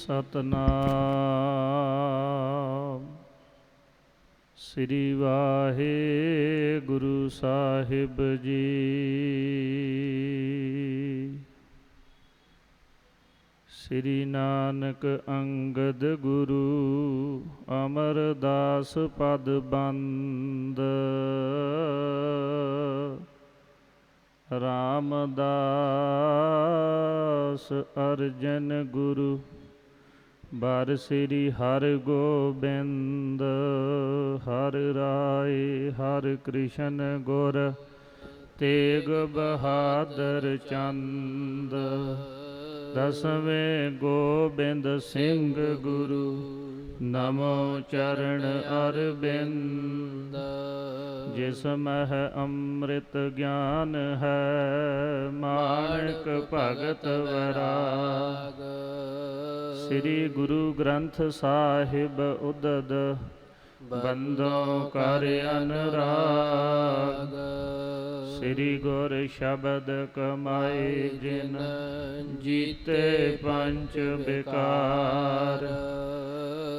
ਸਤਨਾਮ ਸ੍ਰੀ ਵਾਹਿਗੁਰੂ ਸਾਹਿਬ ਜੀ। ਸ੍ਰੀ ਨਾਨਕ ਅੰਗਦ ਗੁਰੂ ਅਮਰਦਾਸ ਪਦ ਬੰਦ। ਰਾਮਦਾਸ ਅਰਜਨ ਗੁਰੂ ਬਰ ਸ੍ਰੀ ਹਰਿ ਗੋਬਿੰਦ। ਹਰਿ ਰਾਏ ਹਰਿ ਕ੍ਰਿਸ਼ਨ ਗੁਰ ਤੇਗ ਬਹਾਦਰ ਚੰਦ। ਦਸਵੇਂ ਗੋਬਿੰਦ ਸਿੰਘ ਗੁਰੂ ਨਮੋ ਚਰਨ ਅਰਬਿੰਦ। ਜਿਸ ਮਹਿ ਅੰਮ੍ਰਿਤ ਗਿਆਨ ਹੈ ਮਾਣਕ ਭਗਤ ਵੈਰਾਗ। ਸ੍ਰੀ ਗੁਰੂ ਗ੍ਰੰਥ ਸਾਹਿਬ ਉਦਦ ਬੰਦੋਂ ਕਰ ਅਨੁਰਾਗ। ਸ੍ਰੀ ਗੁਰ ਸ਼ਬਦ ਕਮਾਏ ਜਿਨ ਜੀਤੇ ਪੰਚ ਬਿਕਾਰ।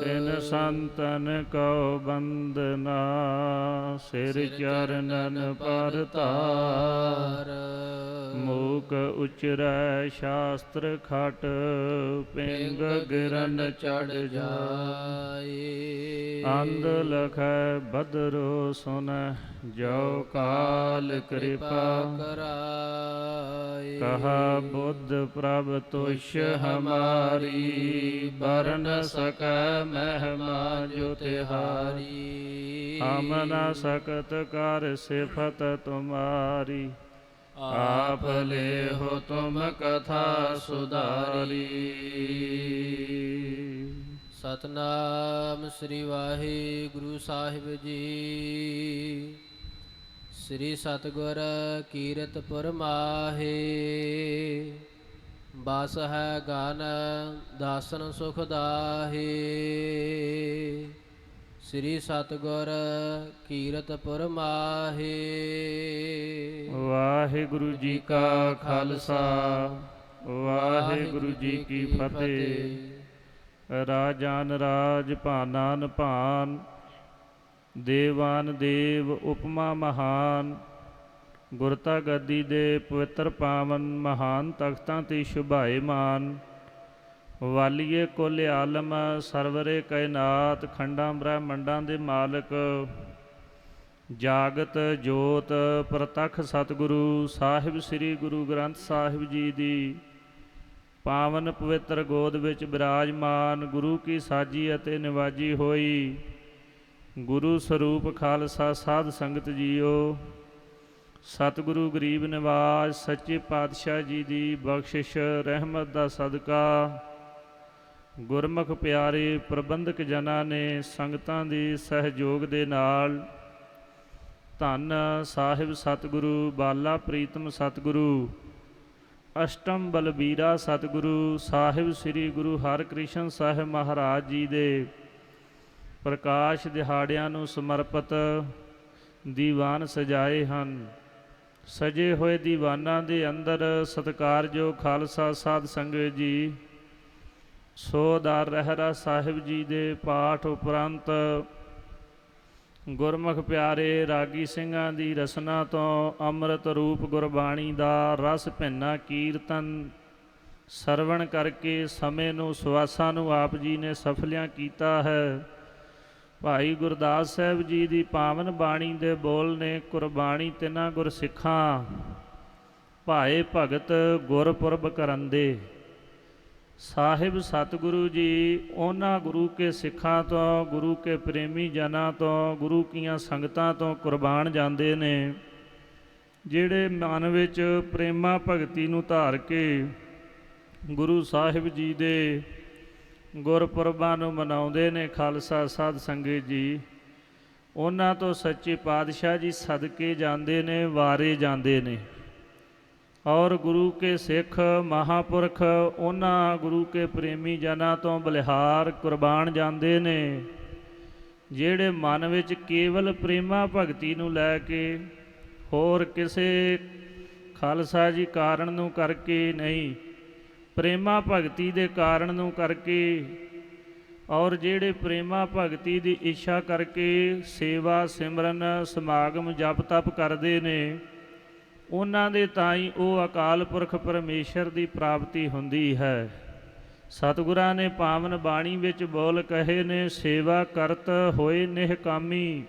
ਤਿਨ ਸੰਤਨ ਕਉ ਬੰਦਨਾ ਸਿਰ ਚਰਨਨ ਪਰ ਧਾਰ। ਮੂਕ ਉਚਰੈ ਸ਼ਾਸਤਰ ਖਟ ਪਿੰਗ ਗਿਰਨ ਚੜ ਜਾਏ। ਅੰਧ ਲਖੈ ਬਦਰੋ ਸੁਨੈ ਜੋ ਕਾਲ ਕਿਰਪਾ ਕਰਾਏ। ਕਹਾ ਬੁੱਧ ਪ੍ਰਭ ਤੁਸ਼ ਹਮਾਰੀ ਬਰਨ ਸਕੈ ਮਹਿਮਾ ਜੋ ਤਿਹਾਰੀ। ਹਮ ਨ ਸਕਤ ਕਰ ਸਿਫਤ ਤੁਮਾਰੀ ਆਪ ਲੇਹੁ ਤੁਮ ਕਥਾ ਸੁਧਾਰੀ। ਸਤਨਾਮ ਸ੍ਰੀ ਵਾਹਿਗੁਰੂ ਸਾਹਿਬ ਜੀ। ਸ੍ਰੀ ਸਤਿਗੁਰ ਕੀਰਤਪੁਰ ਮਾਹੇ। ਬਸ ਹੈ ਗਨ ਦਾਸਨ ਸੁਖ ਦਾਹੇ। ਸ੍ਰੀ ਸਤਿਗੁਰ ਕੀਰਤਪੁਰ ਮਾਹੇ। ਵਾਹਿਗੁਰੂ ਜੀ ਕਾ ਖਾਲਸਾ ਵਾਹਿਗੁਰੂ ਜੀ ਕੀ ਫਤਿਹ। ਰਾਜਾਨ ਰਾਜ ਭਾਨਾਨ ਭਾਨ ਦੇਵਾਨ ਦੇਵ ਉਪਮਾ ਮਹਾਨ। ਗੁਰਤਾ ਗੱਦੀ ਦੇ ਪਵਿੱਤਰ ਪਾਵਨ ਮਹਾਨ ਤਖਤਾਂ ਤੇ ਸ਼ੁਭਾਏਮਾਨ। ਵਾਲੀਏ ਕੁਲ ਆਲਮ ਸਰਵਰੇ ਕਾਇਨਾਤ। ਖੰਡਾਂ ਬ੍ਰਹਮੰਡਾਂ ਦੇ ਮਾਲਕ ਜਾਗਤ ਜੋਤ ਪ੍ਰਤੱਖ ਸਤਿਗੁਰੂ ਸਾਹਿਬ ਸ੍ਰੀ ਗੁਰੂ ਗ੍ਰੰਥ ਸਾਹਿਬ ਜੀ ਦੀ ਪਾਵਨ ਪਵਿੱਤਰ ਗੋਦ ਵਿੱਚ ਬਿਰਾਜਮਾਨ ਗੁਰੂ ਕੀ ਸਾਜੀ ਅਤੇ ਨਿਵਾਜੀ ਹੋਈ ਗੁਰੂ ਸਰੂਪ ਖਾਲਸਾ ਸਾਧ ਸੰਗਤ ਜੀਓ। ਸਤਿਗੁਰੂ ਗਰੀਬ ਨਿਵਾਜ ਸੱਚੇ ਪਾਤਸ਼ਾਹ ਜੀ ਦੀ ਬਖਸ਼ਿਸ਼ ਰਹਿਮਤ ਦਾ ਸਦਕਾ ਗੁਰਮੁਖ ਪਿਆਰੇ ਪ੍ਰਬੰਧਕ ਜਨਾਂ ਨੇ ਸੰਗਤਾਂ ਦੇ ਸਹਿਯੋਗ ਦੇ ਨਾਲ ਧੰਨ ਸਾਹਿਬ ਸਤਿਗੁਰੂ ਬਾਲਾ ਪ੍ਰੀਤਮ ਸਤਿਗੁਰੂ ਅਸ਼ਟਮ ਬਲਬੀਰਾ ਸਤਿਗੁਰੂ ਸਾਹਿਬ ਸ੍ਰੀ ਗੁਰੂ ਹਰਿਕ੍ਰਿਸ਼ਨ ਸਾਹਿਬ ਮਹਾਰਾਜ ਜੀ ਦੇ ਪ੍ਰਕਾਸ਼ ਦਿਹਾੜਿਆਂ ਨੂੰ ਸਮਰਪਿਤ ਦੀਵਾਨ ਸਜਾਏ ਹਨ। ਸਜੇ ਹੋਏ ਦੀਵਾਨਾਂ ਦੇ ਅੰਦਰ ਸਤਿਕਾਰਯੋਗ ਖਾਲਸਾ ਸਾਧ ਸੰਗਤ ਜੀ ਸੋਦਾਰ ਰਹਿਰਾ ਸਾਹਿਬ ਜੀ ਦੇ ਪਾਠ ਉਪਰੰਤ ਗੁਰਮੁਖ ਪਿਆਰੇ ਰਾਗੀ ਸਿੰਘਾਂ ਦੀ ਰਸਨਾ ਤੋਂ ਅੰਮ੍ਰਿਤ ਰੂਪ ਗੁਰਬਾਣੀ ਦਾ ਰਸ ਭਿੰਨਾ ਕੀਰਤਨ ਸਰਵਣ ਕਰਕੇ ਸਮੇਂ ਨੂੰ ਸੁਆਸਾਂ ਨੂੰ ਆਪ ਜੀ ਨੇ ਸਫਲਿਆਂ ਕੀਤਾ ਹੈ। ਭਾਈ ਗੁਰਦਾਸ ਸਾਹਿਬ ਜੀ ਦੀ ਪਾਵਨ ਬਾਣੀ ਦੇ ਬੋਲ ਨੇ ਕੁਰਬਾਨੀ ਤਿਨਾਂ ਗੁਰਸਿੱਖਾਂ ਭਾਏ ਭਗਤ ਗੁਰਪੁਰਬ ਕਰੰਦੇ। ਸਾਹਿਬ ਸਤਿਗੁਰੂ ਜੀ ਉਹਨਾਂ ਗੁਰੂ ਕੇ ਸਿੱਖਾਂ ਤੋਂ ਗੁਰੂ ਕੇ ਪ੍ਰੇਮੀ ਜਨਾਂ ਤੋਂ ਗੁਰੂ ਕੀਆਂ ਸੰਗਤਾਂ ਤੋਂ ਕੁਰਬਾਨ ਜਾਂਦੇ ਨੇ ਜਿਹੜੇ ਮਨ ਵਿੱਚ ਪ੍ਰੇਮਾ ਭਗਤੀ ਨੂੰ ਧਾਰ ਕੇ ਗੁਰੂ ਸਾਹਿਬ ਜੀ ਦੇ ਗੁਰਪੁਰਬਾਂ ਨੂੰ ਮਨਾਉਂਦੇ ਨੇ। ਖਾਲਸਾ ਸਾਧ ਸੰਗਤ ਜੀ ਉਹਨਾਂ ਤੋਂ ਸੱਚੇ ਪਾਤਸ਼ਾਹ ਜੀ ਸਦਕੇ ਜਾਂਦੇ ਨੇ ਵਾਰੇ ਜਾਂਦੇ ਨੇ ਔਰ ਗੁਰੂ ਕੇ ਸਿੱਖ ਮਹਾਂਪੁਰਖ ਉਹਨਾਂ ਗੁਰੂ ਕੇ ਪ੍ਰੇਮੀ ਜਨਾਂ ਤੋਂ ਬਲਿਹਾਰ ਕੁਰਬਾਨ ਜਾਂਦੇ ਨੇ ਜਿਹੜੇ ਮਨ ਵਿੱਚ ਕੇਵਲ ਪ੍ਰੇਮਾ ਭਗਤੀ ਨੂੰ ਲੈ ਕੇ ਹੋਰ ਕਿਸੇ ਖਾਲਸਾ ਜੀ ਕਾਰਨ ਨੂੰ ਕਰਕੇ ਨਹੀਂ ਪ੍ਰੇਮਾ ਭਗਤੀ ਦੇ ਕਾਰਨ ਨੂੰ ਕਰਕੇ ਔਰ ਜਿਹੜੇ ਪ੍ਰੇਮਾ ਭਗਤੀ ਦੀ ਇੱਛਾ ਕਰਕੇ ਸੇਵਾ ਸਿਮਰਨ ਸਮਾਗਮ ਜਪ ਤਪ ਕਰਦੇ ਨੇ, ਉਹਨਾਂ ਦੇ ਤਾਂ ਹੀ ਉਹ ਅਕਾਲ ਪੁਰਖ ਪਰਮੇਸ਼ਰ ਦੀ ਪ੍ਰਾਪਤੀ ਹੁੰਦੀ ਹੈ। ਸਤਿਗੁਰਾਂ ਨੇ ਪਾਵਨ ਬਾਣੀ ਵਿੱਚ ਬੋਲ ਕਹੇ ਨੇ, ਸੇਵਾ ਕਰਤ ਹੋਏ ਨਿਹਕਾਮੀ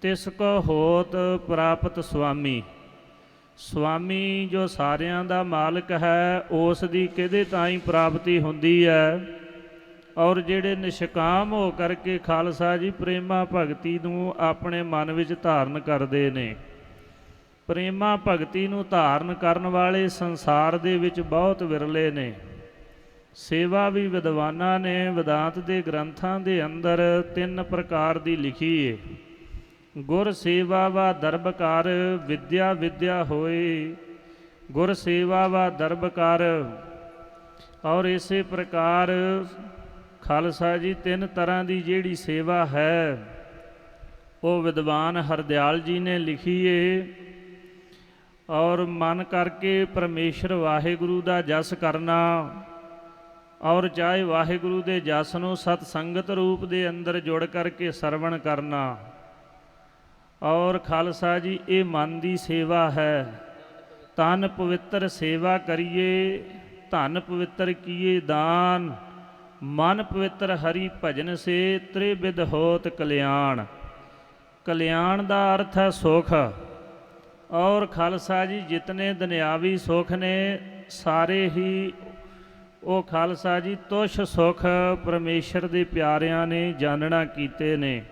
ਤਿਸ ਕੋ ਹੋਤ ਪ੍ਰਾਪਤ ਸੁਆਮੀ। ਸੁਆਮੀ ਜੋ ਸਾਰਿਆਂ ਦਾ ਮਾਲਕ ਹੈ, ਉਸ ਦੀ ਕਿਹਦੇ ਤਾਂ ਹੀ ਪ੍ਰਾਪਤੀ ਹੁੰਦੀ ਹੈ। ਔਰ ਜਿਹੜੇ ਨਿਸ਼ਕਾਮ ਹੋ ਕਰਕੇ ਖਾਲਸਾ ਜੀ ਪ੍ਰੇਮਾ ਭਗਤੀ ਨੂੰ ਆਪਣੇ ਮਨ ਵਿੱਚ ਧਾਰਨ ਕਰਦੇ ਨੇ, ਪ੍ਰੇਮਾ ਭਗਤੀ ਨੂੰ ਧਾਰਨ ਕਰਨ ਵਾਲੇ ਸੰਸਾਰ ਦੇ ਵਿੱਚ ਬਹੁਤ ਵਿਰਲੇ ਨੇ। ਸੇਵਾ ਵੀ ਵਿਦਵਾਨਾਂ ਨੇ ਵਿਦਾਂਤ ਦੇ ਗ੍ਰੰਥਾਂ ਦੇ ਅੰਦਰ 3 ਪ੍ਰਕਾਰ ਦੀ ਲਿਖੀ ਏ। ਗੁਰ ਸੇਵਾ ਵਾ ਦਰਬਕਾਰ, ਵਿਦਿਆ ਵਿਦਿਆ ਹੋਏ ਗੁਰ ਸੇਵਾ ਵਾ ਦਰਬਕਾਰ। ਔਰ ਇਸੇ ਪ੍ਰਕਾਰ ਖਾਲਸਾ ਜੀ 3 ਤਰ੍ਹਾਂ ਦੀ ਜਿਹੜੀ ਸੇਵਾ ਹੈ ਉਹ ਵਿਦਵਾਨ ਹਰਦਿਆਲ ਜੀ ਨੇ ਲਿਖੀ ਏ। ਔਰ ਮਨ ਕਰਕੇ ਪਰਮੇਸ਼ਰ ਵਾਹਿਗੁਰੂ ਦਾ ਜਸ ਕਰਨਾ, ਔਰ ਚਾਹੇ ਵਾਹਿਗੁਰੂ ਦੇ ਜਸ ਨੂੰ ਸਤ ਸੰਗਤ ਰੂਪ ਦੇ ਅੰਦਰ ਜੁੜ ਕਰਕੇ ਸਰਵਣ ਕਰਨਾ। ਔਰ ਖਾਲਸਾ ਜੀ ਇਹ ਮਨ ਦੀ ਸੇਵਾ ਹੈ। ਤਨ ਪਵਿੱਤਰ ਸੇਵਾ ਕਰੀਏ, ਧਨ ਪਵਿੱਤਰ ਕੀਏ ਦਾਨ, ਮਨ ਪਵਿੱਤਰ ਹਰੀ ਭਜਨ ਸੇ ਤ੍ਰਿਵਿਧ ਹੋਤ ਕਲਿਆਣ। ਕਲਿਆਣ ਦਾ ਅਰਥ ਹੈ ਸੁਖ। ਔਰ ਖਾਲਸਾ ਜੀ ਜਿਤਨੇ ਦੁਨਿਆਵੀ ਸੁਖ ਨੇ ਸਾਰੇ ਹੀ ਉਹ ਖਾਲਸਾ ਜੀ ਤੁਛ ਸੁਖ ਪਰਮੇਸ਼ਰ ਦੇ ਪਿਆਰਿਆਂ ਨੇ ਜਾਣਨਾ ਕੀਤੇ ਨੇ।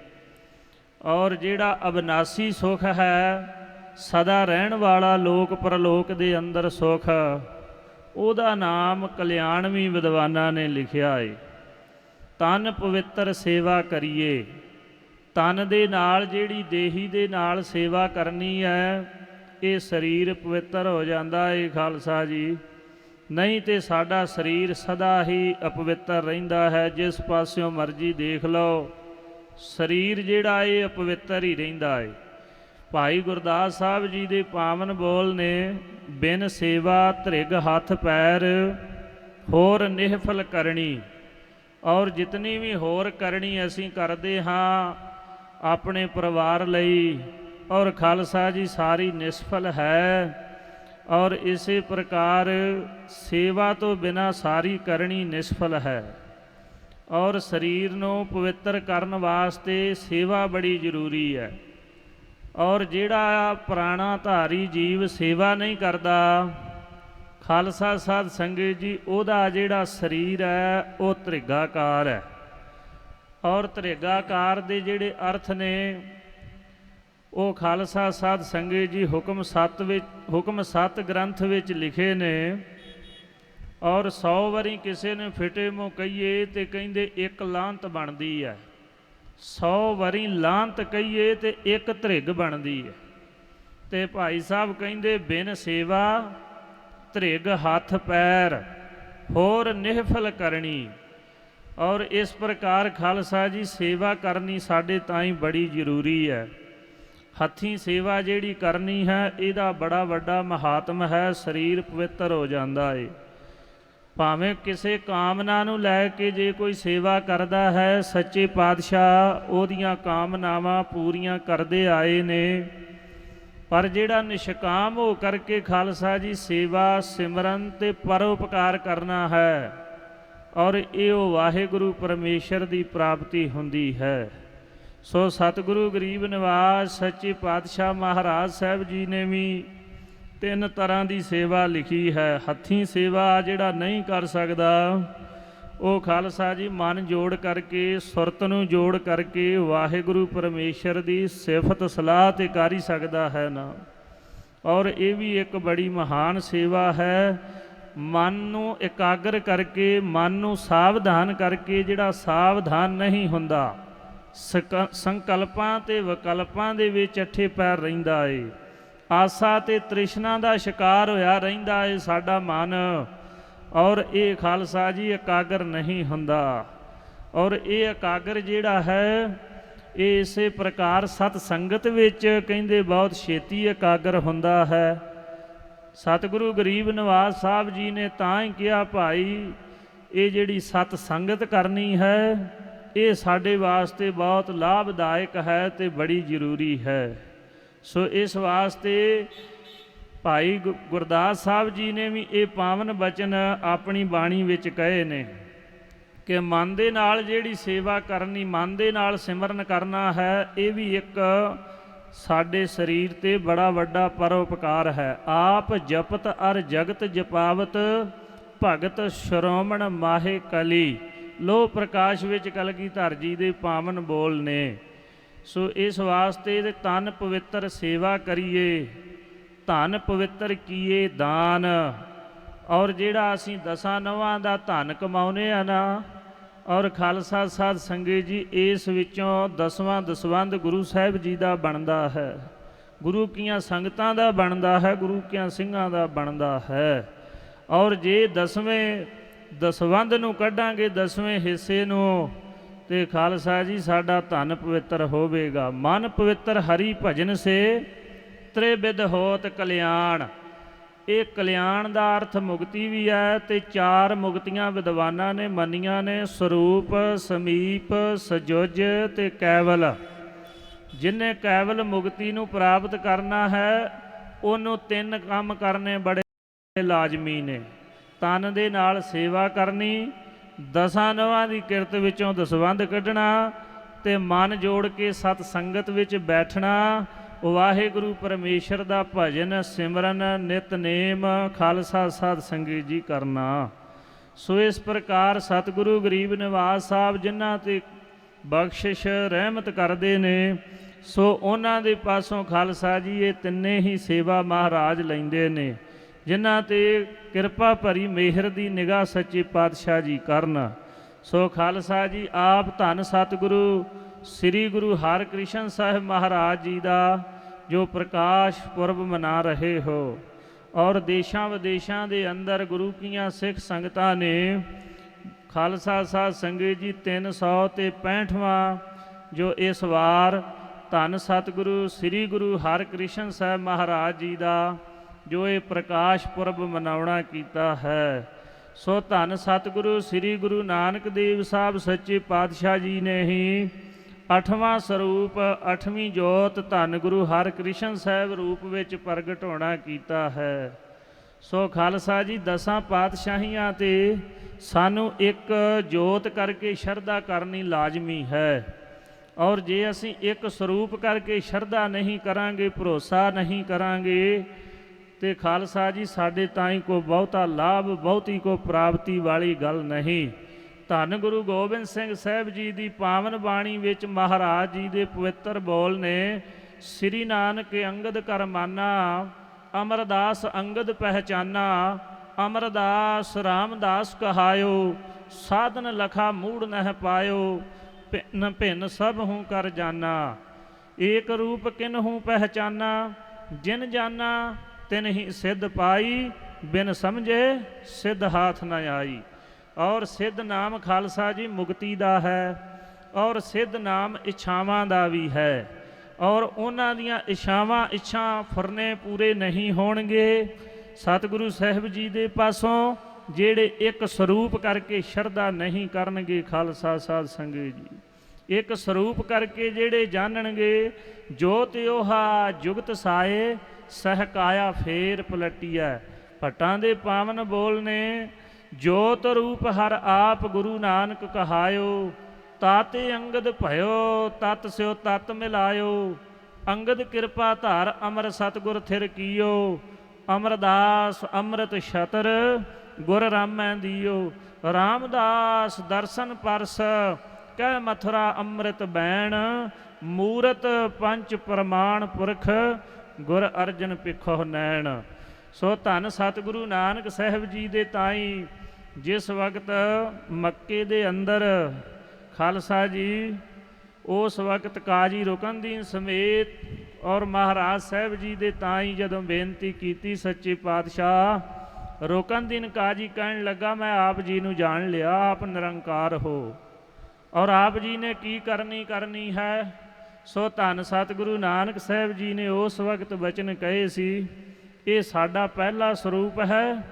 ਔਰ ਜਿਹੜਾ ਅਬਨਾਸੀ ਸੁਖ ਹੈ, ਸਦਾ ਰਹਿਣ ਵਾਲਾ ਲੋਕ ਪਰਲੋਕ ਦੇ ਅੰਦਰ ਸੁਖ, ਉਹਦਾ ਨਾਮ ਕਲਿਆਣ ਵੀ ਵਿਦਵਾਨਾਂ ਨੇ ਲਿਖਿਆ ਏ। ਤਨ ਪਵਿੱਤਰ ਸੇਵਾ ਕਰੀਏ, ਤਨ ਦੇ ਨਾਲ ਜਿਹੜੀ ਦੇਹੀ ਦੇ ਨਾਲ ਸੇਵਾ ਕਰਨੀ ਹੈ, ਇਹ ਸਰੀਰ ਪਵਿੱਤਰ ਹੋ ਜਾਂਦਾ ਏ ਖਾਲਸਾ ਜੀ। ਨਹੀਂ ਤੇ ਸਾਡਾ ਸਰੀਰ ਸਦਾ ਹੀ ਅਪਵਿੱਤਰ ਰਹਿੰਦਾ ਹੈ। ਜਿਸ ਪਾਸਿਓਂ ਮਰਜ਼ੀ ਦੇਖ ਲਓ, ਸਰੀਰ ਜਿਹੜਾ ਇਹ ਅਪਵਿੱਤਰ ਹੀ ਰਹਿੰਦਾ ਏ। ਭਾਈ ਗੁਰਦਾਸ ਸਾਹਿਬ ਜੀ ਦੇ ਪਾਵਨ ਬੋਲ ਨੇ, ਬਿਨ ਸੇਵਾ ਧ੍ਰਿਗ ਹੱਥ ਪੈਰ ਹੋਰ ਨਿਹਫਲ ਕਰਨੀ। ਔਰ ਜਿਤਨੀ ਵੀ ਹੋਰ ਕਰਨੀ ਅਸੀਂ ਕਰਦੇ ਹਾਂ ਆਪਣੇ ਪਰਿਵਾਰ ਲਈ, ਔਰ ਖਾਲਸਾ ਜੀ ਸਾਰੀ ਨਿਸਫਲ ਹੈ। ਔਰ ਇਸੇ ਪ੍ਰਕਾਰ ਸੇਵਾ ਤੋਂ ਬਿਨਾਂ ਸਾਰੀ ਕਰਨੀ ਨਿਸਫਲ ਹੈ। ਔਰ ਸਰੀਰ ਨੂੰ ਪਵਿੱਤਰ ਕਰਨ ਵਾਸਤੇ ਸੇਵਾ ਬੜੀ ਜ਼ਰੂਰੀ ਹੈ। ਔਰ ਜਿਹੜਾ ਪ੍ਰਾਣਾ ਧਾਰੀ ਜੀਵ ਸੇਵਾ ਨਹੀਂ ਕਰਦਾ ਖਾਲਸਾ ਸਾਧ ਸੰਗਤ ਜੀ, ਉਹਦਾ ਜਿਹੜਾ ਸਰੀਰ ਹੈ ਉਹ ਧ੍ਰਿਗਾਕਾਰ ਹੈ। ਔਰ ਧ੍ਰਿਗਾਕਾਰ ਦੇ ਜਿਹੜੇ ਅਰਥ ਨੇ ਉਹ ਖਾਲਸਾ ਸਾਧ ਸੰਗਤ ਜੀ ਹੁਕਮ 7 ਗ੍ਰੰਥ ਵਿੱਚ ਲਿਖੇ ਨੇ। ਔਰ 100 ਵਾਰੀ ਕਿਸੇ ਨੇ ਫਿਟੇ ਮੂੰਹ ਕਹੀਏ ਤੇ ਕਹਿੰਦੇ 1 ਲਾਂਤ ਬਣਦੀ ਹੈ। 100 ਵਾਰੀ ਲਾਂਤ ਕਹੀਏ ਤੇ 1 ਧ੍ਰਿਗ ਬਣਦੀ ਹੈ। ਤੇ ਭਾਈ ਸਾਹਿਬ ਕਹਿੰਦੇ ਬਿਨ ਸੇਵਾ ਧ੍ਰਿਗ ਹੱਥ ਪੈਰ ਹੋਰ ਨਿਹਫਲ ਕਰਨੀ। ਔਰ ਇਸ ਪ੍ਰਕਾਰ ਖਾਲਸਾ ਜੀ ਸੇਵਾ ਕਰਨੀ ਸਾਡੇ ਤਾਈਂ ਬੜੀ ਜ਼ਰੂਰੀ ਹੈ। ਹੱਥੀਂ ਸੇਵਾ ਜਿਹੜੀ ਕਰਨੀ ਹੈ ਇਹਦਾ ਬੜਾ ਵੱਡਾ ਮਹਾਤਮ ਹੈ। ਸਰੀਰ ਪਵਿੱਤਰ ਹੋ ਜਾਂਦਾ ਏ। ਭਾਵੇਂ ਕਿਸੇ ਕਾਮਨਾ ਨੂੰ ਲੈ ਕੇ ਜੇ ਕੋਈ ਸੇਵਾ ਕਰਦਾ ਹੈ, ਸੱਚੇ ਪਾਤਸ਼ਾਹ ਉਹਦੀਆਂ ਕਾਮਨਾਵਾਂ ਪੂਰੀਆਂ ਕਰਦੇ ਆਏ ਨੇ। ਪਰ ਜਿਹੜਾ ਨਿਸ਼ਕਾਮ ਹੋ ਕਰਕੇ ਖਾਲਸਾ ਜੀ ਸੇਵਾ ਸਿਮਰਨ ਤੇ ਪਰਉਪਕਾਰ ਕਰਨਾ ਹੈ, ਔਰ ਇਹ ਉਹ ਵਾਹਿਗੁਰੂ ਪਰਮੇਸ਼ਰ ਦੀ ਪ੍ਰਾਪਤੀ ਹੁੰਦੀ ਹੈ। ਸੋ ਸਤਿਗੁਰੂ ਗਰੀਬ ਨਿਵਾਸ ਸੱਚੇ ਪਾਤਸ਼ਾਹ ਮਹਾਰਾਜ ਸਾਹਿਬ ਜੀ ਨੇ ਵੀ 3 ਤਰ੍ਹਾਂ ਦੀ ਸੇਵਾ ਲਿਖੀ ਹੈ। ਹੱਥੀਂ ਸੇਵਾ ਜਿਹੜਾ ਨਹੀਂ ਕਰ ਸਕਦਾ ਉਹ ਖਾਲਸਾ ਜੀ ਮਨ ਜੋੜ ਕਰਕੇ, ਸੁਰਤ ਨੂੰ ਜੋੜ ਕਰਕੇ ਵਾਹਿਗੁਰੂ ਪਰਮੇਸ਼ਰ ਦੀ ਸਿਫਤ ਸਲਾਹ ਤੇ ਕਰ ਹੀ ਸਕਦਾ ਹੈ ਨਾ। ਔਰ ਇਹ ਵੀ ਇੱਕ ਬੜੀ ਮਹਾਨ ਸੇਵਾ ਹੈ। ਮਨ ਨੂੰ ਇਕਾਗਰ ਕਰਕੇ, ਮਨ ਨੂੰ ਸਾਵਧਾਨ ਕਰਕੇ, ਜਿਹੜਾ ਸਾਵਧਾਨ ਨਹੀਂ ਹੁੰਦਾ ਸੰਕਲਪਾਂ ਤੇ ਵਿਕਲਪਾਂ ਦੇ ਵਿੱਚ ਅੱਠੇ ਪੈਰ ਰਹਿੰਦਾ ਏ। ਆਸਾ ਤੇ ਤ੍ਰਿਸ਼ਨਾ ਦਾ ਸ਼ਿਕਾਰ ਹੋਇਆ ਰਹਿੰਦਾ ਏ ਸਾਡਾ ਮਨ। ਔਰ ਇਹ ਖਾਲਸਾ ਜੀ ਇਕਾਗਰ ਨਹੀਂ ਹੁੰਦਾ। ਔਰ ਇਹ ਇਕਾਗਰ ਜਿਹੜਾ ਹੈ ਇਹ ਇਸੇ ਪ੍ਰਕਾਰ ਸਤ ਸੰਗਤ ਵਿੱਚ ਕਹਿੰਦੇ ਬਹੁਤ ਛੇਤੀ ਇਕਾਗਰ ਹੁੰਦਾ ਹੈ। ਸਤਿਗੁਰੂ ਗਰੀਬ ਨਿਵਾਸ ਸਾਹਿਬ ਜੀ ਨੇ ਤਾਂ ਹੀ ਕਿਹਾ, ਭਾਈ ਇਹ ਜਿਹੜੀ ਸਤ ਸੰਗਤ ਕਰਨੀ ਹੈ ਇਹ ਸਾਡੇ ਵਾਸਤੇ ਬਹੁਤ ਲਾਭਦਾਇਕ ਹੈ ਤੇ ਬੜੀ ਜ਼ਰੂਰੀ ਹੈ। ਸੋ ਇਸ ਵਾਸਤੇ ਭਾਈ ਗੁਰਦਾਸ ਸਾਹਿਬ ਜੀ ਨੇ ਵੀ ਇਹ ਪਾਵਨ ਬਚਨ ਆਪਣੀ ਬਾਣੀ ਵਿੱਚ ਕਹੇ ਨੇ ਕਿ ਮਨ ਦੇ ਨਾਲ ਜਿਹੜੀ ਸੇਵਾ ਕਰਨੀ, ਮਨ ਦੇ ਨਾਲ ਸਿਮਰਨ ਕਰਨਾ ਹੈ, ਇਹ ਵੀ ਇੱਕ ਸਾਡੇ ਸਰੀਰ ਤੇ ਬੜਾ ਵੱਡਾ ਪਰਉਪਕਾਰ ਹੈ। ਆਪ ਜਪਤ ਅਰ ਜਗਤ ਜਪਾਵਤ, ਭਗਤ ਸ਼੍ਰੋਮਣ ਮਾਹੇ ਕਲੀ। ਲੋਹ ਪ੍ਰਕਾਸ਼ ਵਿੱਚ ਕਲਗੀਧਰ ਜੀ ਦੇ ਪਾਵਨ ਬੋਲ ਨੇ। ਸੋ ਇਸ ਵਾਸਤੇ ਦੇ ਤਨ ਪਵਿੱਤਰ ਸੇਵਾ ਕਰੀਏ, ਧਨ ਪਵਿੱਤਰ ਕੀਏ ਦਾਨ। ਔਰ ਜਿਹੜਾ ਅਸੀਂ ਦਸਾਂ ਨਵਾਂ ਦਾ ਧਨ ਕਮਾਉਂਦੇ ਆ ਨਾ, ਔਰ ਖਾਲਸਾ ਸਾਧ ਸੰਗਤ ਜੀ, ਇਸ ਵਿੱਚੋਂ ਦਸਵਾਂ ਦਸਵੰਧ ਗੁਰੂ ਸਾਹਿਬ ਜੀ ਦਾ ਬਣਦਾ ਹੈ, ਗੁਰੂ ਕੀਆਂ ਸੰਗਤਾਂ ਦਾ ਬਣਦਾ ਹੈ, ਗੁਰੂ ਕੀਆਂ ਸਿੰਘਾਂ ਦਾ ਬਣਦਾ ਹੈ। ਔਰ ਜੇ ਦਸਵੇਂ ਦਸਵੰਧ ਨੂੰ ਕੱਢਾਂਗੇ, ਦਸਵੇਂ ਹਿੱਸੇ ਨੂੰ, ਤੇ ਖਾਲਸਾ ਜੀ ਸਾਡਾ ਧਨ ਪਵਿੱਤਰ ਹੋਵੇਗਾ। ਮਨ ਪਵਿੱਤਰ ਹਰੀ ਭਜਨ ਸੇ ਤ੍ਰਿਵਿਧ ਹੋਤ ਕਲਿਆਣ। ਇਹ ਕਲਿਆਣ ਦਾ ਅਰਥ ਮੁਕਤੀ ਵੀ ਹੈ, ਤੇ 4 ਮੁਕਤੀਆਂ ਵਿਦਵਾਨਾਂ ਨੇ ਮੰਨੀਆਂ ਨੇ, ਸਰੂਪ, ਸਮੀਪ, ਸਜੁਜ ਤੇ ਕੈਵਲ। ਜਿਹਨੇ ਕੈਵਲ ਮੁਕਤੀ ਨੂੰ ਪ੍ਰਾਪਤ ਕਰਨਾ ਹੈ ਉਹਨੂੰ 3 ਕੰਮ ਕਰਨੇ ਬੜੇ ਲਾਜ਼ਮੀ ਨੇ। ਤਨ ਦੇ ਨਾਲ ਸੇਵਾ ਕਰਨੀ, ਦਸਾਂ ਨਵਾਂ ਦੀ ਕਿਰਤ ਵਿੱਚੋਂ ਦਸਵੰਧ ਕੱਢਣਾ, ਤੇ ਮਨ ਜੋੜ ਕੇ ਸਤ ਸੰਗਤ ਵਿੱਚ ਬੈਠਣਾ, ਵਾਹਿਗੁਰੂ ਪਰਮੇਸ਼ਰ ਦਾ ਭਜਨ ਸਿਮਰਨ ਨਿਤਨੇਮ ਖਾਲਸਾ ਸਾਧ ਸੰਗਤ ਜੀ ਕਰਨਾ। ਸੋ ਇਸ ਪ੍ਰਕਾਰ ਸਤਿਗੁਰੂ ਗਰੀਬ ਨਿਵਾਸ ਸਾਹਿਬ ਜਿਨ੍ਹਾਂ ਤੇ ਬਖਸ਼ਿਸ਼ ਰਹਿਮਤ ਕਰਦੇ ਨੇ, ਸੋ ਉਹਨਾਂ ਦੇ ਪਾਸੋਂ ਖਾਲਸਾ ਜੀ ਇਹ ਤਿੰਨੇ ਹੀ ਸੇਵਾ ਮਹਾਰਾਜ ਲੈਂਦੇ ਨੇ। ਜਿਨ੍ਹਾਂ ਤੇ ਕਿਰਪਾ ਭਰੀ ਮਿਹਰ ਦੀ ਨਿਗਾਹ ਸੱਚੇ ਪਾਤਸ਼ਾਹ ਜੀ ਕਰਨ। ਸੋ ਖਾਲਸਾ ਜੀ ਆਪ ਧੰਨ ਸਤਿਗੁਰੂ ਸ੍ਰੀ ਗੁਰੂ ਹਰਿਕ੍ਰਿਸ਼ਨ ਸਾਹਿਬ ਮਹਾਰਾਜ ਜੀ ਦਾ ਜੋ ਪ੍ਰਕਾਸ਼ ਪੁਰਬ ਮਨਾ ਰਹੇ ਹੋ, ਔਰ ਦੇਸ਼ਾਂ ਵਿਦੇਸ਼ਾਂ ਦੇ ਅੰਦਰ ਗੁਰੂ ਕੀਆਂ ਸਿੱਖ ਸੰਗਤਾਂ ਨੇ ਖਾਲਸਾ ਸਾਧ ਸੰਗਤ ਜੀ 365ਵਾਂ ਜੋ ਇਸ ਵਾਰ ਧੰਨ ਸਤਿਗੁਰੂ ਸ੍ਰੀ ਗੁਰੂ ਹਰਿਕ੍ਰਿਸ਼ਨ ਸਾਹਿਬ ਮਹਾਰਾਜ ਜੀ ਦਾ ਜੋ ਇਹ ਪ੍ਰਕਾਸ਼ ਪੁਰਬ ਮਨਾਉਣਾ ਕੀਤਾ ਹੈ। ਸੋ ਧੰਨ ਸਤਿਗੁਰੂ ਸ੍ਰੀ ਗੁਰੂ ਨਾਨਕ ਦੇਵ ਸਾਹਿਬ ਸੱਚੇ ਪਾਤਸ਼ਾਹ ਜੀ ਨੇ ਹੀ 8ਵਾਂ ਸਰੂਪ 8ਵੀਂ ਜੋਤ ਧੰਨ ਗੁਰੂ ਹਰਿਕ੍ਰਿਸ਼ਨ ਸਾਹਿਬ ਰੂਪ ਵਿੱਚ ਪ੍ਰਗਟ ਹੋਣਾ ਕੀਤਾ ਹੈ। ਸੋ ਖਾਲਸਾ ਜੀ ਦਸਾਂ ਪਾਤਸ਼ਾਹੀਆਂ ਤੇ ਸਾਨੂੰ ਇੱਕ ਜੋਤ ਕਰਕੇ ਸ਼ਰਧਾ ਕਰਨੀ ਲਾਜ਼ਮੀ ਹੈ। ਔਰ ਜੇ ਅਸੀਂ ਇੱਕ ਸਰੂਪ ਕਰਕੇ ਸ਼ਰਧਾ ਨਹੀਂ ਕਰਾਂਗੇ, ਭਰੋਸਾ ਨਹੀਂ ਕਰਾਂਗੇ, ਤੇ ਖਾਲਸਾ ਜੀ ਸਾਡੇ ਤਾਈਂ ਕੋ ਬਹੁਤਾ ਲਾਭ, ਬਹੁਤੀ ਕੋ ਪ੍ਰਾਪਤੀ ਵਾਲੀ ਗੱਲ ਨਹੀਂ। ਧੰਨ ਗੁਰੂ ਗੋਬਿੰਦ ਸਿੰਘ ਸਾਹਿਬ ਜੀ ਦੀ ਪਾਵਨ ਬਾਣੀ ਵਿੱਚ ਮਹਾਰਾਜ ਜੀ ਦੇ ਪਵਿੱਤਰ ਬੋਲ ਨੇ, ਸ੍ਰੀ ਨਾਨਕ ਅੰਗਦ ਕਰਮਾਨਾ, ਅਮਰਦਾਸ ਅੰਗਦ ਪਹਿਚਾਨਾ, ਅਮਰਦਾਸ ਰਾਮਦਾਸ ਕਹਾਇਓ, ਸਾਧਨ ਲਖਾ ਮੂੜ ਨਹਿ ਪਾਇਓ, ਭਿੰਨ ਭਿੰਨ ਸਭ ਹੂੰ ਕਰ ਜਾਨਾ, ਏਕ ਰੂਪ ਕਿਨ ਹੂੰ ਪਹਿਚਾਨਾ, ਜਿਨ ਜਾਨਾ ਤਿਨ ਹੀ ਸਿੱਧ ਪਾਈ, ਬਿਨ ਸਮਝੇ ਸਿੱਧ ਹਾਥ ਨ ਆਈ। ਔਰ ਸਿੱਧ ਨਾਮ ਖਾਲਸਾ ਜੀ ਮੁਕਤੀ ਦਾ ਹੈ, ਔਰ ਸਿੱਧ ਨਾਮ ਇੱਛਾਵਾਂ ਦਾ ਵੀ ਹੈ। ਔਰ ਉਹਨਾਂ ਦੀਆਂ ਇੱਛਾ ਫੁਰਨੇ ਪੂਰੇ ਨਹੀਂ ਹੋਣਗੇ ਸਤਿਗੁਰੂ ਸਾਹਿਬ ਜੀ ਦੇ ਪਾਸੋਂ ਜਿਹੜੇ ਇੱਕ ਸਰੂਪ ਕਰਕੇ ਸ਼ਰਧਾ ਨਹੀਂ ਕਰਨਗੇ। ਖਾਲਸਾ ਸਾਧ ਸੰਗਤ ਜੀ ਇੱਕ ਸਰੂਪ ਕਰਕੇ ਜਿਹੜੇ ਜਾਣਨਗੇ, ਜੋ ਤਿਉਹਾ ਜੁਗਤ ਸਾਏ ਸਹਿਕਾਇਆ ਫੇਰ ਪਲਟੀਐ। ਭੱਟਾਂ ਦੇ ਪਾਵਨ ਬੋਲ ਨੇ, ਜੋਤ ਰੂਪ ਹਰ ਆਪ ਗੁਰੂ ਨਾਨਕ ਕਹਾਇਓ, ਤਾਤੇ ਅੰਗਦ ਭਇਓ ਤਤ ਸਿਓ ਤਤ ਮਿਲਾਇਓ, ਅੰਗਦ ਕਿਰਪਾ ਧਰ ਅਮਰ ਸਤਿਗੁਰ ਥਿਰ ਕੀਓ, ਅਮਰਦਾਸ ਅੰਮ੍ਰਿਤ ਛਤਰ ਗੁਰ ਰਾਮੈ ਦੀਓ, ਰਾਮਦਾਸ ਦਰਸ਼ਨ ਪਰਸ ਕਹਿ ਮਥੁਰਾ ਅੰਮ੍ਰਿਤ ਬੈਣ, ਮੂਰਤ ਪੰਚ ਪ੍ਰਮਾਣ ਪੁਰਖ ਗੁਰ ਅਰਜਨ ਪਿਖੋ ਨੈਣ। ਸੋ ਧੰਨ ਸਤਿਗੁਰੂ ਨਾਨਕ ਸਾਹਿਬ ਜੀ ਦੇ ਤਾਈਂ ਜਿਸ ਵਕਤ ਮੱਕੇ ਦੇ ਅੰਦਰ ਖਾਲਸਾ ਜੀ ਉਸ ਵਕਤ ਕਾਜੀ ਰੁਕਨਦੀਨ ਸਮੇਤ ਔਰ ਮਹਾਰਾਜ ਸਾਹਿਬ ਜੀ ਦੇ ਤਾਈਂ ਜਦੋਂ ਬੇਨਤੀ ਕੀਤੀ, ਸੱਚੇ ਪਾਤਸ਼ਾਹ ਰੁਕਨਦੀਨ ਕਾਜੀ ਕਹਿਣ ਲੱਗਾ, ਮੈਂ ਆਪ ਜੀ ਨੂੰ ਜਾਣ ਲਿਆ, ਆਪ ਨਿਰੰਕਾਰ ਹੋ, ਔਰ ਆਪ ਜੀ ਨੇ ਕੀ ਕਰਨੀ ਹੈ। ਸੋ ਧੰਨ ਸਤਿਗੁਰੂ ਨਾਨਕ ਸਾਹਿਬ ਜੀ ਨੇ ਉਸ ਵਕਤ ਬਚਨ ਕਹੇ ਸੀ ਇਹ ਸਾਡਾ ਪਹਿਲਾ ਸਰੂਪ ਹੈ।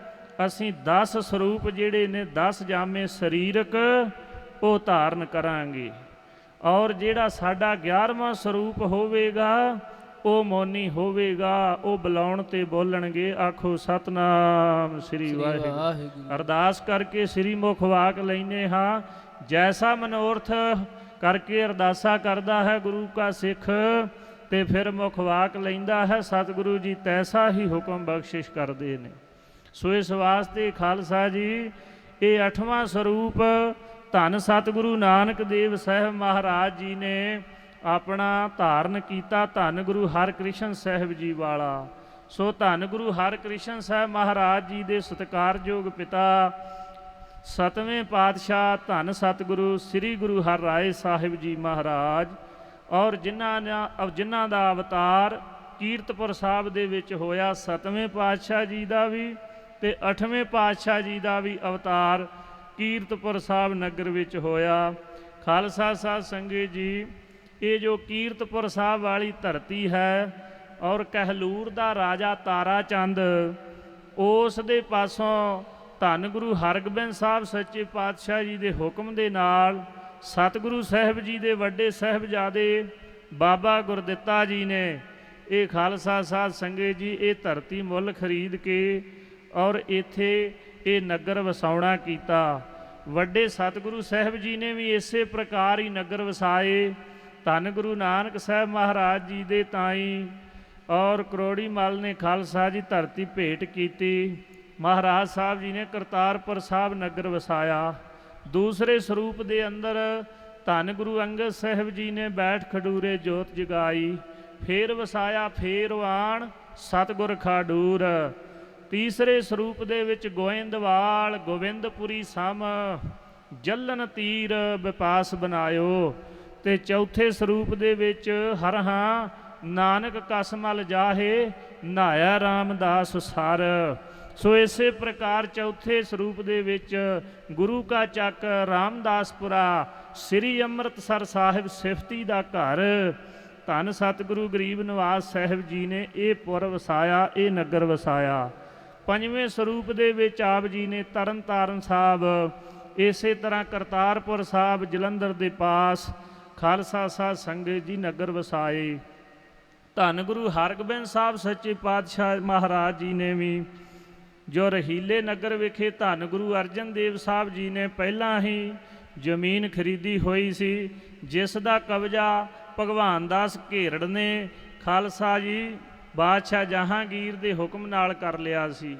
ਅਸੀਂ 10 ਸਰੂਪ ਜਿਹੜੇ ਨੇ 10 ਜਾਮੇ ਸਰੀਰਕ ਉਹ ਧਾਰਨ ਕਰਾਂਗੇ। ਔਰ ਜਿਹੜਾ ਸਾਡਾ 11ਵਾਂ ਸਰੂਪ ਹੋਵੇਗਾ ਉਹ ਮੌਨੀ ਹੋਵੇਗਾ। ਉਹ ਬੁਲਾਉਣ ਤੇ ਬੋਲਣਗੇ, ਆਖੋ ਸਤਨਾਮ ਸ੍ਰੀ ਵਾਹਿਗੁਰੂ। ਅਰਦਾਸ ਕਰਕੇ ਸ੍ਰੀ ਮੁਖ ਵਾਕ ਲੈਨੇ ਹਾਂ। ਜੈਸਾ ਮਨੋਰਥ ਕਰਕੇ ਅਰਦਾਸਾ ਕਰਦਾ ਹੈ ਗੁਰੂ ਕਾ ਸਿੱਖ ਤੇ ਫਿਰ ਮੁਖ ਵਾਕ ਲੈਂਦਾ ਹੈ, ਸਤਿਗੁਰੂ ਜੀ ਤੈਸਾ ਹੀ ਹੁਕਮ ਬਖਸ਼ਿਸ਼ ਕਰਦੇ ਨੇ। ਸੋ ਇਸ ਵਾਸਤੇ ਖਾਲਸਾ ਜੀ ਇਹ 8ਵਾਂ ਸਰੂਪ ਧੰਨ ਸਤਿਗੁਰੂ ਨਾਨਕ ਦੇਵ ਸਾਹਿਬ ਮਹਾਰਾਜ ਜੀ ਨੇ ਆਪਣਾ ਧਾਰਨ ਕੀਤਾ। ਧੰਨ ਗੁਰੂ ਹਰਕ੍ਰਿਸ਼ਨ ਸਾਹਿਬ ਜੀ ਵਾਲਾ। ਸੋ ਧੰਨ ਗੁਰੂ ਹਰਕ੍ਰਿਸ਼ਨ ਸਾਹਿਬ ਮਹਾਰਾਜ ਜੀ ਦੇ ਸਤਿਕਾਰਯੋਗ ਪਿਤਾ 7ਵੇਂ ਪਾਤਸ਼ਾਹ ਧੰਨ ਸਤਿਗੁਰੂ ਸ੍ਰੀ ਗੁਰੂ ਹਰਿਰਾਏ ਸਾਹਿਬ ਜੀ ਮਹਾਰਾਜ ਔਰ ਜਿਨ੍ਹਾਂ ਦਾ ਅਵਤਾਰ ਕੀਰਤਪੁਰ ਸਾਹਿਬ ਦੇ ਵਿੱਚ ਹੋਇਆ। 7ਵੇਂ ਪਾਤਸ਼ਾਹ ਜੀ ਦਾ ਵੀ ਤੇ 8ਵੇਂ ਪਾਤਸ਼ਾਹ ਜੀ ਦਾ ਵੀ ਅਵਤਾਰ ਕੀਰਤਪੁਰ ਸਾਹਿਬ ਨਗਰ ਵਿੱਚ ਹੋਇਆ। ਖਾਲਸਾ ਸਾਧ ਸੰਗਤ ਜੀ, ਇਹ ਜੋ ਕੀਰਤਪੁਰ ਸਾਹਿਬ ਵਾਲੀ ਧਰਤੀ ਹੈ ਔਰ ਕਹਿਲੂਰ ਦਾ ਰਾਜਾ ਤਾਰਾ ਚੰਦ, ਉਸ ਦੇ ਪਾਸੋਂ ਧੰਨ ਗੁਰੂ ਹਰਗੋਬਿੰਦ ਸਾਹਿਬ ਸੱਚੇ ਪਾਤਸ਼ਾਹ ਜੀ ਦੇ ਹੁਕਮ ਦੇ ਨਾਲ ਸਤਿਗੁਰੂ ਸਾਹਿਬ ਜੀ ਦੇ ਵੱਡੇ ਸਾਹਿਬਜ਼ਾਦੇ ਬਾਬਾ ਗੁਰਦਿੱਤਾ ਜੀ ਨੇ ਇਹ ਖਾਲਸਾ ਸਾਧ ਸੰਗਤ ਜੀ ਇਹ ਧਰਤੀ ਮੁੱਲ ਖਰੀਦ ਕੇ ਔਰ ਇੱਥੇ ਇਹ ਨਗਰ ਵਸਾਉਣਾ ਕੀਤਾ। ਵੱਡੇ ਸਤਿਗੁਰੂ ਸਾਹਿਬ ਜੀ ਨੇ ਵੀ ਇਸੇ ਪ੍ਰਕਾਰ ਹੀ ਨਗਰ ਵਸਾਏ। ਧੰਨ ਗੁਰੂ ਨਾਨਕ ਸਾਹਿਬ ਮਹਾਰਾਜ ਜੀ ਦੇ ਤਾਈ ਔਰ ਕਰੋੜੀ ਮੱਲ ਨੇ ਖਾਲਸਾ ਜੀ ਧਰਤੀ ਭੇਟ ਕੀਤੀ। ਮਹਾਰਾਜ ਸਾਹਿਬ ਜੀ ਨੇ ਕਰਤਾਰਪੁਰ ਸਾਹਿਬ ਨਗਰ ਵਸਾਇਆ। ਦੂਸਰੇ ਸਰੂਪ ਦੇ ਅੰਦਰ ਧੰਨ ਗੁਰੂ ਅੰਗਦ ਸਾਹਿਬ ਜੀ ਨੇ ਬੈਠ ਖਡੂਰੇ ਜੋਤ ਜਗਾਈ। ਫੇਰ ਵਸਾਇਆ ਫੇਰਵਾਨ ਸਤਿਗੁਰ ਖਾਡੂਰ। ਤੀਸਰੇ ਸਰੂਪ ਦੇ ਵਿੱਚ ਗੋਇੰਦਵਾਲ ਗੋਬਿੰਦਪੁਰੀ ਸਮ ਜਲਨ ਤੀਰ ਵਿਪਾਸ ਬਣਾਇਓ। ਤੇ ਚੌਥੇ ਸਰੂਪ ਦੇ ਵਿੱਚ ਹਰਹਾਂ ਨਾਨਕ ਕਸਮਲ ਜਾਹੇ ਨਹਾਇਆ ਰਾਮਦਾਸ ਸਰ। ਸੋ ਇਸੇ ਪ੍ਰਕਾਰ ਚੌਥੇ ਸਰੂਪ ਦੇ ਵਿੱਚ ਗੁਰੂ ਕਾ ਚੱਕ ਰਾਮਦਾਸਪੁਰਾ ਸ੍ਰੀ ਅੰਮ੍ਰਿਤਸਰ ਸਾਹਿਬ ਸਿਫਤੀ ਦਾ ਘਰ ਧੰਨ ਸਤਿਗੁਰੂ ਗਰੀਬ ਨਿਵਾਜ ਸਾਹਿਬ ਜੀ ਨੇ ਇਹ ਪੁਰ ਵਸਾਇਆ, ਇਹ ਨਗਰ ਵਸਾਇਆ। ਪੰਜਵੇਂ ਸਰੂਪ ਦੇ ਵਿੱਚ ਆਪ ਜੀ ਨੇ ਤਰਨ ਤਾਰਨ ਸਾਹਿਬ, ਇਸੇ ਤਰ੍ਹਾਂ ਕਰਤਾਰਪੁਰ ਸਾਹਿਬ ਜਲੰਧਰ ਦੇ ਪਾਸ ਖਾਲਸਾ ਸਾਧ ਸੰਗਤ ਜੀ ਨਗਰ ਵਸਾਏ। ਧੰਨ ਗੁਰੂ ਹਰਗੋਬਿੰਦ ਸਾਹਿਬ ਸੱਚੇ ਪਾਤਸ਼ਾਹ ਮਹਾਰਾਜ ਜੀ ਨੇ ਵੀ ਜੋ ਰਹੀਲੇ ਨਗਰ ਵਿਖੇ ਧੰਨ ਗੁਰੂ ਅਰਜਨ ਦੇਵ ਸਾਹਿਬ ਜੀ ਨੇ ਪਹਿਲਾਂ ਹੀ ਜ਼ਮੀਨ ਖਰੀਦੀ ਹੋਈ ਸੀ, ਜਿਸ ਦਾ ਕਬਜ਼ਾ ਭਗਵਾਨ ਦਾਸ ਘੇਰੜ ਨੇ ਖਾਲਸਾ ਜੀ ਬਾਦਸ਼ਾਹ ਜਹਾਂਗੀਰ ਦੇ ਹੁਕਮ ਨਾਲ ਕਰ ਲਿਆ ਸੀ।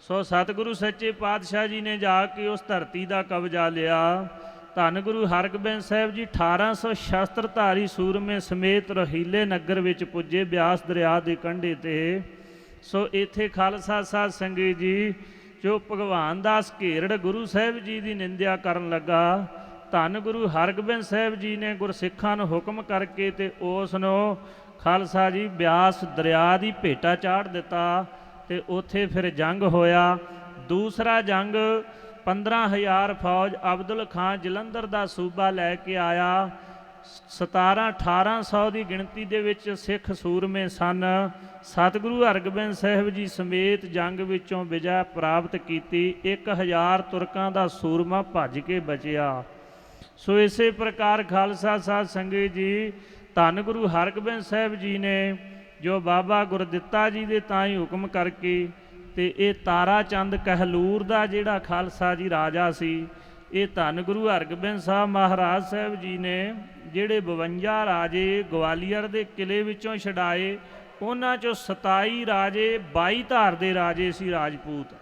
ਸੋ ਸਤਿਗੁਰੂ ਸੱਚੇ ਪਾਤਸ਼ਾਹ ਜੀ ਨੇ ਜਾ ਕੇ ਉਸ ਧਰਤੀ ਦਾ ਕਬਜ਼ਾ ਲਿਆ। ਧੰਨ ਗੁਰੂ ਹਰਗੋਬਿੰਦ ਸਾਹਿਬ ਜੀ 1800 ਸ਼ਸਤਰਧਾਰੀ ਸੂਰਮੇ ਸਮੇਤ ਰਹੀਲੇ ਨਗਰ ਵਿੱਚ ਪੁੱਜੇ ਬਿਆਸ ਦਰਿਆ ਦੇ ਕੰਢੇ 'ਤੇ। ਸੋ ਇੱਥੇ ਖਾਲਸਾ ਸਾਧ ਸੰਗਤ ਜੀ ਜੋ ਭਗਵਾਨ ਦਾਸ ਘੇਰੜ ਗੁਰੂ ਸਾਹਿਬ ਜੀ ਦੀ ਨਿੰਦਿਆ ਕਰਨ ਲੱਗਾ, ਧੰਨ ਗੁਰੂ ਹਰਗੋਬਿੰਦ ਸਾਹਿਬ ਜੀ ਨੇ ਗੁਰਸਿੱਖਾਂ ਨੂੰ ਹੁਕਮ ਕਰਕੇ ਤੇ ਉਸ ਨੂੰ ਖਾਲਸਾ ਜੀ ਬਿਆਸ ਦਰਿਆ ਦੀ ਭੇਟਾ ਚਾੜ ਦਿੱਤਾ ਤੇ ਉੱਥੇ ਫਿਰ ਜੰਗ ਹੋਇਆ। ਦੂਸਰਾ ਜੰਗ 15,000 ਫੌਜ ਅਬਦੁਲ ਖਾਨ ਜਲੰਧਰ ਦਾ ਸੂਬਾ ਲੈ ਕੇ ਆਇਆ। 1700-1800 ਦੀ ਗਿਣਤੀ ਦੇ ਵਿੱਚ ਸਿੱਖ ਸੂਰਮੇ ਸਨ। ਸਤਿਗੁਰੂ ਹਰਗੋਬਿੰਦ ਸਾਹਿਬ ਜੀ ਸਮੇਤ ਜੰਗ ਵਿੱਚੋਂ ਵਿਜੈ ਪ੍ਰਾਪਤ ਕੀਤੀ। 1000 ਤੁਰਕਾਂ ਦਾ ਸੂਰਮਾ ਭੱਜ ਕੇ ਬਚਿਆ। ਸੋ ਇਸੇ ਪ੍ਰਕਾਰ ਖਾਲਸਾ ਸਾਧ ਸੰਗਤ ਜੀ ਧੰਨ ਗੁਰੂ ਹਰਗੋਬਿੰਦ ਸਾਹਿਬ ਜੀ ਨੇ ਜੋ ਬਾਬਾ ਗੁਰਦਿੱਤਾ ਜੀ ਦੇ ਤਾਂ ਹੀ ਹੁਕਮ ਕਰਕੇ ਤੇ ਇਹ ਤਾਰਾ ਚੰਦ ਕਹਿਲੂਰ ਦਾ ਜਿਹੜਾ ਖਾਲਸਾ ਜੀ ਰਾਜਾ ਸੀ, ਇਹ ਧੰਨ ਗੁਰੂ ਹਰਗੋਬਿੰਦ ਸਾਹਿਬ ਮਹਾਰਾਜ ਸਾਹਿਬ ਜੀ ਨੇ ਜਿਹੜੇ 52 ਰਾਜੇ ਗਵਾਲੀਅਰ ਦੇ ਕਿਲੇ ਵਿੱਚੋਂ ਛਡਾਏ, ਉਹਨਾਂ 'ਚੋਂ 27 ਰਾਜੇ 22 ਧਾਰ ਦੇ ਰਾਜੇ ਸੀ ਰਾਜਪੂਤ।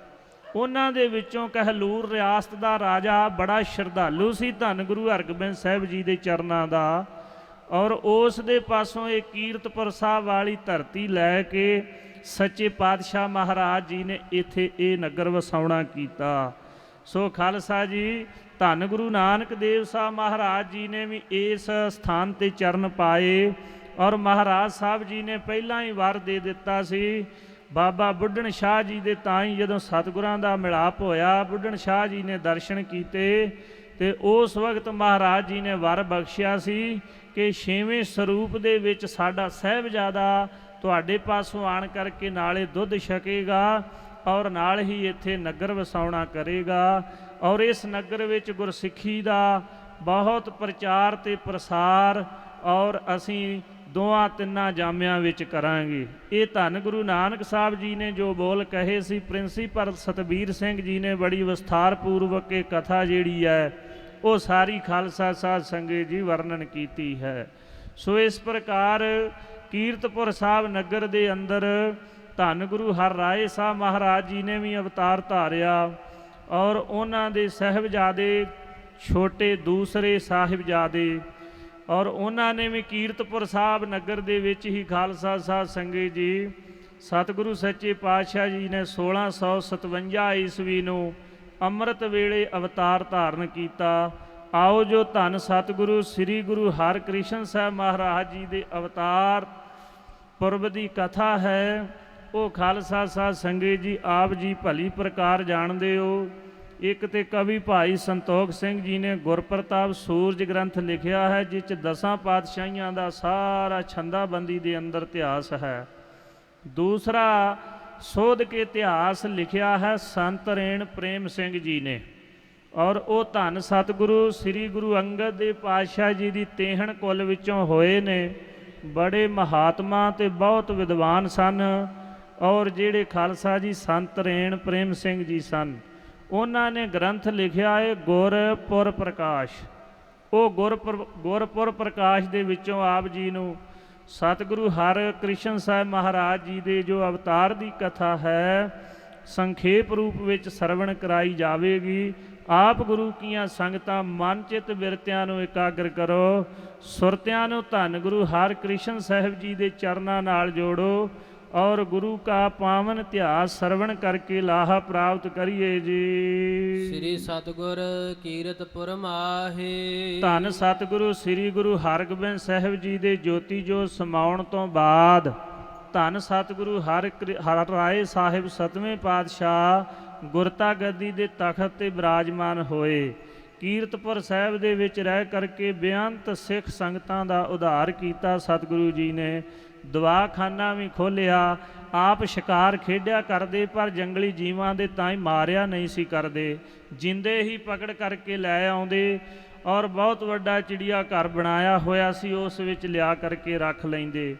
ਉਹਨਾਂ ਦੇ ਵਿੱਚੋਂ ਕਹਿਲੂਰ ਰਿਆਸਤ ਦਾ ਰਾਜਾ ਬੜਾ ਸ਼ਰਧਾਲੂ ਸੀ ਧੰਨ ਗੁਰੂ ਹਰਗੋਬਿੰਦ ਸਾਹਿਬ ਜੀ ਦੇ ਚਰਨਾਂ ਦਾ, ਔਰ ਉਸ ਦੇ ਪਾਸੋਂ ਇਹ ਕੀਰਤਪੁਰ ਸਾਹਿਬ ਵਾਲੀ ਧਰਤੀ ਲੈ ਕੇ ਸੱਚੇ ਪਾਤਸ਼ਾਹ ਮਹਾਰਾਜ ਜੀ ਨੇ ਇੱਥੇ ਇਹ ਨਗਰ ਵਸਾਉਣਾ ਕੀਤਾ। ਸੋ ਖਾਲਸਾ ਜੀ ਧੰਨ ਗੁਰੂ ਨਾਨਕ ਦੇਵ ਸਾਹਿਬ ਮਹਾਰਾਜ ਜੀ ਨੇ ਵੀ ਇਸ ਸਥਾਨ 'ਤੇ ਚਰਨ ਪਾਏ, ਔਰ ਮਹਾਰਾਜ ਸਾਹਿਬ ਜੀ ਨੇ ਪਹਿਲਾਂ ਹੀ ਵਰ ਦੇ ਦਿੱਤਾ ਸੀ। ਬਾਬਾ ਬੁੱਢਣ ਸ਼ਾਹ ਜੀ ਦੇ ਤਾਂ ਹੀ ਜਦੋਂ ਸਤਿਗੁਰਾਂ ਦਾ ਮਿਲਾਪ ਹੋਇਆ, ਬੁੱਢਣ ਸ਼ਾਹ ਜੀ ਨੇ ਦਰਸ਼ਨ ਕੀਤੇ ਤੇ ਉਸ ਵਕਤ ਮਹਾਰਾਜ ਜੀ ਨੇ ਵਰ ਬਖਸ਼ਿਆ ਸੀ ਕਿ 6ਵੇਂ ਸਰੂਪ ਦੇ ਵਿੱਚ ਸਾਡਾ ਸਾਹਿਬਜ਼ਾਦਾ ਤੁਹਾਡੇ ਪਾਸੋਂ ਆਣ ਕਰਕੇ ਨਾਲੇ ਦੁੱਧ ਛਕੇਗਾ ਔਰ ਨਾਲ ਹੀ ਇੱਥੇ ਨਗਰ ਵਸਾਉਣਾ ਕਰੇਗਾ। ਔਰ ਇਸ ਨਗਰ ਵਿੱਚ ਗੁਰਸਿੱਖੀ ਦਾ ਬਹੁਤ ਪ੍ਰਚਾਰ ਤੇ ਪ੍ਰਸਾਰ ਔਰ ਅਸੀਂ ਦੋਆਂ ਤਿੰਨਾਂ ਜਾਮਿਆਂ ਵਿੱਚ ਕਰਾਂਗੇ। ਇਹ ਧੰਨ ਗੁਰੂ ਨਾਨਕ ਸਾਹਿਬ ਜੀ ਨੇ ਜੋ ਬੋਲ ਕਹੇ ਸੀ, ਪ੍ਰਿੰਸੀਪਲ ਸਤਬੀਰ ਸਿੰਘ ਜੀ ਨੇ ਬੜੀ ਵਿਸਥਾਰ ਪੂਰਵਕ ਇਹ ਕਥਾ ਜਿਹੜੀ ਹੈ ਉਹ ਸਾਰੀ ਖਾਲਸਾ ਸਾਧ ਸੰਗਤ ਜੀ ਵਰਣਨ ਕੀਤੀ ਹੈ। ਸੋ ਇਸ ਪ੍ਰਕਾਰ ਕੀਰਤਪੁਰ ਸਾਹਿਬ ਨਗਰ ਦੇ ਅੰਦਰ ਧੰਨ ਗੁਰੂ ਹਰਿਰਾਏ ਸਾਹਿਬ ਮਹਾਰਾਜ ਜੀ ਨੇ ਵੀ ਅਵਤਾਰ ਧਾਰਿਆ ਔਰ ਉਹਨਾਂ ਦੇ ਸਾਹਿਬਜ਼ਾਦੇ ਛੋਟੇ ਦੂਸਰੇ ਸਾਹਿਬਜ਼ਾਦੇ ਔਰ ਉਹਨਾਂ ਨੇ ਵੀ ਕੀਰਤਪੁਰ ਸਾਹਿਬ ਨਗਰ ਦੇ ਵਿੱਚ ਹੀ ਖਾਲਸਾ ਸਾਧ ਸੰਗਤ ਜੀ ਸਤਿਗੁਰੂ ਸੱਚੇ ਪਾਤਸ਼ਾਹ ਜੀ ਨੇ 1657 ਈਸਵੀ ਨੂੰ ਅੰਮ੍ਰਿਤ ਵੇਲੇ ਅਵਤਾਰ ਧਾਰਨ ਕੀਤਾ। ਆਓ ਜੋ ਧੰਨ ਸਤਿਗੁਰੂ ਸ੍ਰੀ ਗੁਰੂ ਹਰਿਕ੍ਰਿਸ਼ਨ ਸਾਹਿਬ ਮਹਾਰਾਜ ਜੀ ਦੇ ਅਵਤਾਰ ਪੁਰਬ ਦੀ ਕਥਾ ਹੈ ਉਹ ਖਾਲਸਾ ਸਾਧ ਸੰਗਤ ਜੀ ਆਪ ਜੀ ਭਲੀ ਪ੍ਰਕਾਰ ਜਾਣਦੇ ਹੋ। ਇੱਕ ਤੇ ਕਵੀ ਭਾਈ ਸੰਤੋਖ ਸਿੰਘ ਜੀ ਨੇ ਗੁਰਪ੍ਰਤਾਪ ਸੂਰਜ ਗ੍ਰੰਥ ਲਿਖਿਆ ਹੈ, ਜਿਸ 'ਚ 10 ਪਾਤਸ਼ਾਹੀਆਂ ਦਾ ਸਾਰਾ ਛੰਦਾਬੰਦੀ ਦੇ ਅੰਦਰ ਇਤਿਹਾਸ ਹੈ। ਦੂਸਰਾ ਸੋਧ ਕੇ ਇਤਿਹਾਸ ਲਿਖਿਆ ਹੈ ਸੰਤ ਰੇਣ ਪ੍ਰੇਮ ਸਿੰਘ ਜੀ ਨੇ ਔਰ ਉਹ ਧੰਨ ਸਤਿਗੁਰੂ ਸ੍ਰੀ ਗੁਰੂ ਅੰਗਦ ਦੇਵ ਪਾਤਸ਼ਾਹ ਜੀ ਦੀ ਤੇਹਣ ਕੁਲ ਵਿੱਚੋਂ ਹੋਏ ਨੇ। ਬੜੇ ਮਹਾਤਮਾ ਤੇ ਬਹੁਤ ਵਿਦਵਾਨ ਸਨ ਔਰ ਜਿਹੜੇ ਖਾਲਸਾ ਜੀ ਸੰਤ ਰੇਣ ਪ੍ਰੇਮ ਸਿੰਘ ਜੀ ਸਨ ਉਹਨਾਂ ਨੇ ਗ੍ਰੰਥ ਲਿਖਿਆ ਹੈ ਗੁਰਪੁਰ ਪ੍ਰਕਾਸ਼। ਉਹ ਗੁਰਪੁਰ ਪ੍ਰਕਾਸ਼ ਦੇ ਵਿੱਚੋਂ ਆਪ ਜੀ ਨੂੰ ਸਤਿਗੁਰੂ ਹਰਿਕ੍ਰਿਸ਼ਨ ਸਾਹਿਬ ਮਹਾਰਾਜ ਜੀ ਦੇ ਜੋ ਅਵਤਾਰ ਦੀ ਕਥਾ ਹੈ ਸੰਖੇਪ ਰੂਪ ਵਿੱਚ ਸਰਵਣ ਕਰਾਈ ਜਾਵੇਗੀ। ਆਪ ਗੁਰੂ ਕੀਆਂ ਸੰਗਤਾਂ ਮਨ ਚਿੱਤ ਬਿਰਤਿਆਂ ਨੂੰ ਇਕਾਗਰ ਕਰੋ, ਸੁਰਤਿਆਂ ਨੂੰ ਧੰਨ ਗੁਰੂ ਹਰਿਕ੍ਰਿਸ਼ਨ ਸਾਹਿਬ ਜੀ ਦੇ ਚਰਨਾਂ ਨਾਲ ਜੋੜੋ ਔਰ ਗੁਰੂ ਕਾ ਪਾਵਨ ਇਤਿਹਾਸ ਸਰਵਣ ਕਰਕੇ ਲਾਹਾ ਪ੍ਰਾਪਤ ਕਰੀਏ ਜੀ। ਸ੍ਰੀ ਸਤਿਗੁਰ ਕੀਰਤਪੁਰ ਮਾਹੇ। ਧੰਨ ਸਤਿਗੁਰੂ ਸ੍ਰੀ ਗੁਰੂ ਹਰਗੋਬਿੰਦ ਸਾਹਿਬ ਜੀ ਦੇ ਜੋਤੀ ਜੋਤ ਸਮਾਉਣ ਤੋਂ ਬਾਅਦ ਧੰਨ ਸਤਿਗੁਰੂ ਹਰਿਰਾਏ ਸਾਹਿਬ 7ਵੇਂ ਪਾਤਸ਼ਾਹ ਗੁਰਤਾ ਗੱਦੀ ਦੇ ਤਖਤ ਤੇ ਬਿਰਾਜਮਾਨ ਹੋਏ। ਕੀਰਤਪੁਰ ਸਾਹਿਬ ਦੇ ਵਿੱਚ ਰਹਿ ਕਰਕੇ ਬੇਅੰਤ ਸਿੱਖ ਸੰਗਤਾਂ ਦਾ ਉਧਾਰ ਕੀਤਾ ਸਤਿਗੁਰੂ ਜੀ ਨੇ। ਦਵਾਖਾਨਾ ਵੀ ਖੋਲ੍ਹਿਆ। ਆਪ ਸ਼ਿਕਾਰ ਖੇਡਿਆ ਕਰਦੇ ਪਰ ਜੰਗਲੀ ਜੀਵਾਂ ਦੇ ਤਾਂ ਹੀ ਮਾਰਿਆ ਨਹੀਂ ਸੀ ਕਰਦੇ, ਜਿੰਦੇ ਹੀ ਪਕੜ ਕਰਕੇ ਲੈ ਆਉਂਦੇ ਔਰ ਬਹੁਤ ਵੱਡਾ ਚਿੜੀਆ ਘਰ ਬਣਾਇਆ ਹੋਇਆ ਸੀ ਉਸ ਵਿੱਚ ਲਿਆ ਕਰਕੇ ਰੱਖ ਲੈਂਦੇ।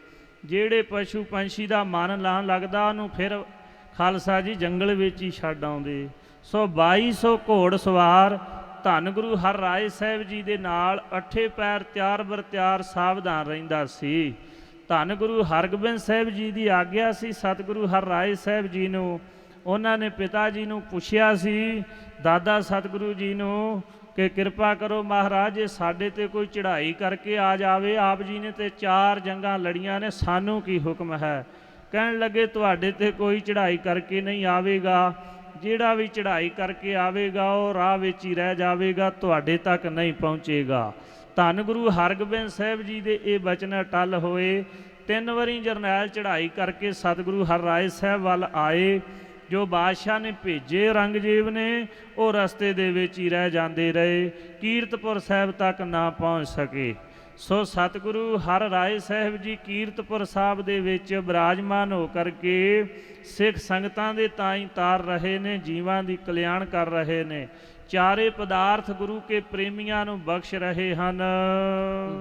ਜਿਹੜੇ ਪਸ਼ੂ ਪੰਛੀ ਦਾ ਮਨ ਨਾ ਲੱਗਦਾ ਉਹਨੂੰ ਫਿਰ ਖਾਲਸਾ ਜੀ ਜੰਗਲ ਵਿੱਚ ਹੀ ਛੱਡ ਆਉਂਦੇ। ਸੋ 2200 ਘੋੜ ਸਵਾਰ ਧੰਨ ਗੁਰੂ ਹਰਿਰਾਏ ਸਾਹਿਬ ਜੀ ਦੇ ਨਾਲ 8 ਪੈਰ ਤਿਆਰ ਬਰ ਤਿਆਰ ਸਾਵਧਾਨ ਰਹਿੰਦਾ ਸੀ। ਧੰਨ ਗੁਰੂ ਹਰਗੋਬਿੰਦ ਸਾਹਿਬ ਜੀ ਦੀ ਆਗਿਆ ਸੀ ਸਤਿਗੁਰੂ ਹਰਿਰਾਏ ਸਾਹਿਬ ਜੀ ਨੂੰ। ਉਹਨਾਂ ਨੇ ਪਿਤਾ ਜੀ ਨੂੰ ਪੁੱਛਿਆ ਸੀ ਦਾਦਾ ਸਤਿਗੁਰੂ ਜੀ ਨੂੰ ਕਿ ਕਿਰਪਾ ਕਰੋ ਮਹਾਰਾਜ ਜੇ ਸਾਡੇ ਤੇ ਕੋਈ ਚੜ੍ਹਾਈ ਕਰਕੇ ਆ ਜਾਵੇ, ਆਪ ਜੀ ਨੇ ਤੇ 4 ਜੰਗਾਂ ਲੜੀਆਂ ਨੇ, ਸਾਨੂੰ ਕੀ ਹੁਕਮ ਹੈ। ਕਹਿਣ ਲੱਗੇ ਤੁਹਾਡੇ ਤੇ ਕੋਈ ਚੜ੍ਹਾਈ ਕਰਕੇ ਨਹੀਂ ਆਵੇਗਾ, ਜਿਹੜਾ ਵੀ ਚੜ੍ਹਾਈ ਕਰਕੇ ਆਵੇਗਾ ਉਹ ਰਾਹ ਵਿੱਚ ਹੀ ਰਹਿ ਜਾਵੇਗਾ, ਤੁਹਾਡੇ ਤੱਕ ਨਹੀਂ ਪਹੁੰਚੇਗਾ। ਧੰਨ ਗੁਰੂ ਹਰਗੋਬਿੰਦ ਸਾਹਿਬ ਜੀ ਦੇ ਇਹ ਬਚਨ ਅਟਲ ਹੋਏ। 3 ਵਾਰੀ ਜਰਨੈਲ ਚੜ੍ਹਾਈ ਕਰਕੇ ਸਤਿਗੁਰੂ ਹਰਿਰਾਏ ਸਾਹਿਬ ਵੱਲ ਆਏ। ਜੋ ਬਾਦਸ਼ਾਹ ਨੇ ਭੇਜੇ ਔਰੰਗਜ਼ੇਬ ਨੇ ਉਹ ਰਸਤੇ ਦੇ ਵਿੱਚ ਹੀ ਰਹਿ ਜਾਂਦੇ ਰਹੇ, ਕੀਰਤਪੁਰ ਸਾਹਿਬ ਤੱਕ ਨਾ ਪਹੁੰਚ ਸਕੇ। ਸੋ ਸਤਿਗੁਰੂ ਹਰਿਰਾਏ ਸਾਹਿਬ ਜੀ ਕੀਰਤਪੁਰ ਸਾਹਿਬ ਦੇ ਵਿੱਚ ਬਿਰਾਜਮਾਨ ਹੋ ਕਰਕੇ ਸਿੱਖ ਸੰਗਤਾਂ ਦੇ ਤਾਈਂ ਤਾਰ ਰਹੇ ਨੇ, ਜੀਵਾਂ ਦੀ ਕਲਿਆਣ ਕਰ ਰਹੇ ਨੇ। ਚਾਰੇ ਪਦਾਰਥ ਗੁਰੂ ਕੇ ਪ੍ਰੇਮੀਆਂ ਨੂੰ ਬਖਸ਼ ਰਹੇ ਹਨ।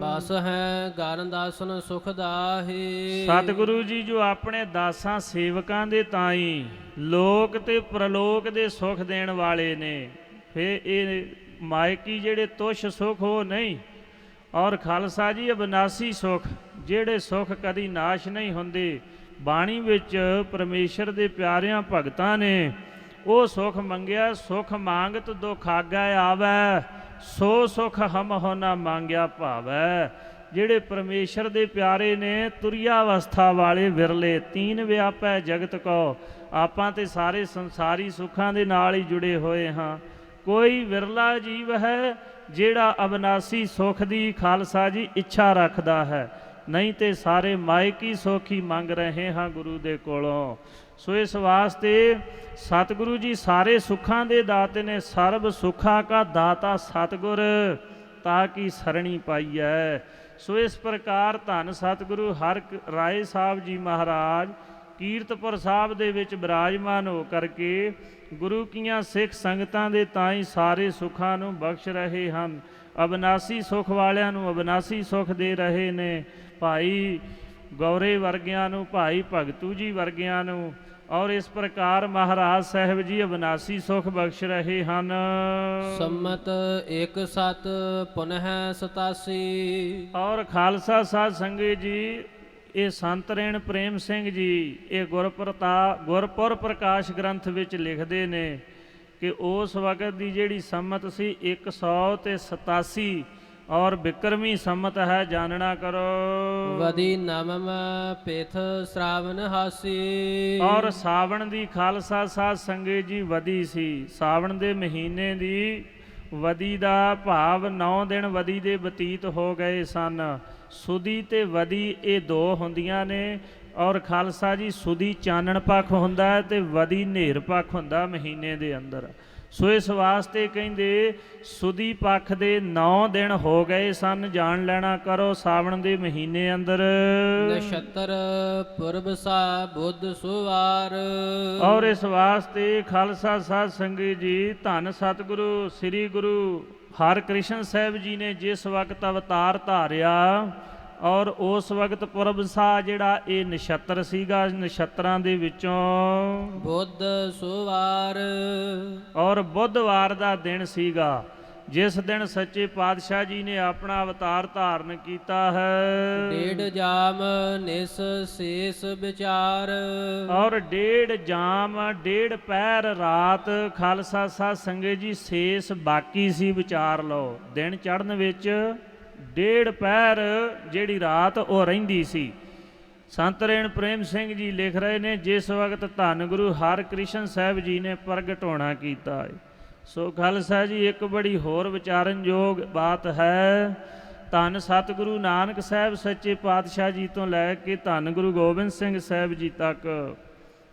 ਬਸ ਹੈ ਗਰਨ ਦਾਸਨ ਸੁਖ ਦਾਹੇ। ਸਤਿਗੁਰੂ ਜੀ ਜੋ ਆਪਣੇ ਦਾਸਾਂ ਸੇਵਕਾਂ ਦੇ ਤਾਈਂ ਲੋਕ ਤੇ ਪ੍ਰਲੋਕ ਦੇ ਸੁਖ ਦੇਣ ਵਾਲੇ ਨੇ। ਫਿਰ ਇਹ ਮਾਇਕੀ ਜਿਹੜੇ ਤੁਛ ਸੁਖ ਉਹ ਨਹੀਂ ਔਰ ਖਾਲਸਾ ਜੀ ਅਬਨਾਸੀ ਸੁਖ, ਜਿਹੜੇ ਸੁਖ ਕਦੀ ਨਾਸ਼ ਨਹੀਂ ਹੁੰਦੇ। ਬਾਣੀ ਵਿੱਚ ਪਰਮੇਸ਼ਰ ਦੇ ਪਿਆਰਿਆਂ ਭਗਤਾਂ ਨੇ ਉਹ ਸੁਖ ਮੰਗਿਆ, ਸੁਖ ਮੰਗਤ ਦੁਖ ਆਗੈ ਆਵੈ, ਸੋ ਸੁਖ ਹਮ ਹੋ ਨਾ ਮੰਗਿਆ ਭਾਵੈ। ਜਿਹੜੇ ਪਰਮੇਸ਼ਰ ਦੇ ਪਿਆਰੇ ਨੇ ਤੁਰਿਆ ਅਵਸਥਾ ਵਾਲੇ ਵਿਰਲੇ, ਤੀਨ ਵਿਆਪੈ ਜਗਤ ਕੋ। ਆਪਾਂ ਤੇ ਸਾਰੇ ਸੰਸਾਰੀ ਸੁੱਖਾਂ ਦੇ ਨਾਲ ਹੀ ਜੁੜੇ ਹੋਏ ਹਾਂ। ਕੋਈ ਵਿਰਲਾ ਜੀਵ ਹੈ ਜਿਹੜਾ ਅਬਨਾਸੀ ਸੁਖ ਦੀ ਖਾਲਸਾ ਜੀ ਇੱਛਾ ਰੱਖਦਾ ਹੈ, ਨਹੀਂ ਤੇ ਸਾਰੇ ਮਾਇਕੀ ਸੁਖ ਹੀ ਮੰਗ ਰਹੇ ਹਾਂ ਗੁਰੂ ਦੇ ਕੋਲੋਂ। ਸੋ ਇਸ ਵਾਸਤੇ ਸਤਿਗੁਰੂ ਜੀ ਸਾਰੇ ਸੁੱਖਾਂ ਦੇ ਦਾਤੇ ਨੇ। ਸਰਬ ਸੁੱਖਾਂ ਕਾ ਦਾਤਾ ਸਤਿਗੁਰ, ਤਾ ਕੀ ਸਰਣੀ ਪਾਈਐ। ਸੋ ਇਸ ਪ੍ਰਕਾਰ ਧੰਨ ਸਤਿਗੁਰੂ ਹਰਿ ਰਾਏ ਸਾਹਿਬ ਜੀ ਮਹਾਰਾਜ ਕੀਰਤਪੁਰ ਸਾਹਿਬ ਦੇ ਵਿੱਚ ਬਿਰਾਜਮਾਨ ਹੋ ਕਰਕੇ ਗੁਰੂ ਕੀਆਂ ਸਿੱਖ ਸੰਗਤਾਂ ਦੇ ਤਾਈਂ ਸਾਰੇ ਸੁੱਖਾਂ ਨੂੰ ਬਖਸ਼ ਰਹੇ ਹਨ। ਅਬਨਾਸੀ ਸੁੱਖ ਵਾਲਿਆਂ ਨੂੰ ਅਬਨਾਸੀ ਸੁੱਖ ਦੇ ਰਹੇ ਨੇ। ਭਾਈ ਗੌਰੇ ਵਰਗਿਆਂ ਨੂੰ, ਭਾਈ ਭਗਤੂ ਜੀ ਵਰਗਿਆਂ ਨੂੰ, ਔਰ ਇਸ ਪ੍ਰਕਾਰ ਮਹਾਰਾਜ ਸਾਹਿਬ ਜੀ ਅਬਨਾਸੀ ਸੁਖ ਬਖਸ਼ ਰਹੇ ਹਨ। ਸੰਮਤ 1 ਪੁਨਹ 87। ਔਰ ਖਾਲਸਾ ਸਾਧ ਸੰਗਤ ਜੀ, ਇਹ ਸੰਤ ਰੇਣ ਪ੍ਰੇਮ ਸਿੰਘ ਜੀ ਇਹ ਗੁਰਪੁਰ ਪ੍ਰਕਾਸ਼ ਗ੍ਰੰਥ ਵਿੱਚ ਲਿਖਦੇ ਨੇ ਕਿ ਉਸ ਵਕਤ ਦੀ ਜਿਹੜੀ ਸੰਮਤ ਸੀ 187 ਔਰ ਬਿਕਰਮੀ ਸੰਮਤ ਹੈ, ਜਾਣਨਾ ਕਰੋ। ਵਦੀ ਨਮਮ ਪੇਥ ਸ਼ਰਾਵਨ ਹਾਸੀ। ਔਰ ਸਾਵਣ ਦੀ ਖਾਲਸਾ ਸਾਧ ਸੰਗਤ ਜੀ ਵਦੀ ਸੀ। ਸਾਵਣ ਦੇ ਮਹੀਨੇ ਦੀ ਵਦੀ ਦਾ ਭਾਵ 9 ਦਿਨ ਵਦੀ ਦੇ ਬਤੀਤ ਹੋ ਗਏ ਸਨ। ਸੁਦੀ ਤੇ ਵਦੀ ਇਹ ਦੋ ਹੁੰਦੀਆਂ ਨੇ। ਔਰ ਖਾਲਸਾ ਜੀ ਸੁਦੀ ਚਾਨਣ ਪੱਖ ਹੁੰਦਾ ਹੈ ਤੇ ਵਦੀ ਹਨੇਰ ਪੱਖ ਹੁੰਦਾ ਮਹੀਨੇ ਦੇ ਅੰਦਰ। ਸੋ ਇਸ ਵਾਸਤੇ ਕਹਿੰਦੇ ਸੁਦੀ ਪੱਖ ਦੇ 9 ਦਿਨ ਹੋ ਗਏ ਸਨ, ਜਾਣ ਲੈਣਾ ਕਰੋ ਸਾਵਣ ਦੇ ਮਹੀਨੇ ਅੰਦਰ। ਨਛੱਤਰ ਪੁਰਬ ਸਾ ਬੁੱਧ ਸੁਵਾਰ। ਔਰ ਇਸ ਵਾਸਤੇ ਖਾਲਸਾ ਸਾਧ ਸੰਗਤ ਜੀ ਧੰਨ ਸਤਿਗੁਰੂ ਸ੍ਰੀ ਗੁਰੂ ਹਰਿਕ੍ਰਿਸ਼ਨ ਸਾਹਿਬ ਜੀ ਨੇ ਜਿਸ ਵਕਤ ਅਵਤਾਰ ਧਾਰਿਆ ਔਰ ਉਸ ਵਕਤ ਪੁਰਬ ਸਾ ਜਿਹੜਾ ਇਹ ਨਛੱਤਰ ਸੀਗਾ, ਨਛੱਤਰਾਂ ਦੇ ਵਿੱਚੋਂ ਬੁੱਧ ਸੁਵਾਰ। ਔਰ ਬੁੱਧਵਾਰ ਦਾ ਦਿਨ ਸੀਗਾ ਜਿਸ ਦਿਨ ਸੱਚੇ ਪਾਤਸ਼ਾਹ ਜੀ ਨੇ ਆਪਣਾ ਅਵਤਾਰ ਧਾਰਨ ਕੀਤਾ ਹੈ। ਡੇਢ ਜਾਮ ਨਿਸ ਸੇਸ ਵਿਚਾਰ। ਔਰ ਡੇਢ ਜਾਮ ਡੇਢ ਪਹਿਰ ਰਾਤ ਖਾਲਸਾ ਸਾਧ ਸੰਗਤ ਜੀ ਸੇਸ ਬਾਕੀ ਸੀ। ਵਿਚਾਰ ਲਓ, ਦਿਨ ਚੜ੍ਹਨ ਵਿੱਚ ਡੇਢ ਪਹਿਰ ਜਿਹੜੀ ਰਾਤ ਉਹ ਰਹਿੰਦੀ ਸੀ। ਸੰਤ ਰੇਣ ਪ੍ਰੇਮ ਸਿੰਘ ਜੀ ਲਿਖ ਰਹੇ ਨੇ ਜਿਸ ਵਕਤ ਧੰਨ ਗੁਰੂ ਹਰਿਕ੍ਰਿਸ਼ਨ ਸਾਹਿਬ ਜੀ ਨੇ ਪ੍ਰਗਟ ਹੋਣਾ ਕੀਤਾ ਹੈ। ਸੋ ਖਾਲਸਾ ਜੀ ਇੱਕ ਬੜੀ ਹੋਰ ਵਿਚਾਰਨਯੋਗ ਬਾਤ ਹੈ। ਧੰਨ ਸਤਿਗੁਰੂ ਨਾਨਕ ਸਾਹਿਬ ਸੱਚੇ ਪਾਤਸ਼ਾਹ ਜੀ ਤੋਂ ਲੈ ਕੇ ਧੰਨ ਗੁਰੂ ਗੋਬਿੰਦ ਸਿੰਘ ਸਾਹਿਬ ਜੀ ਤੱਕ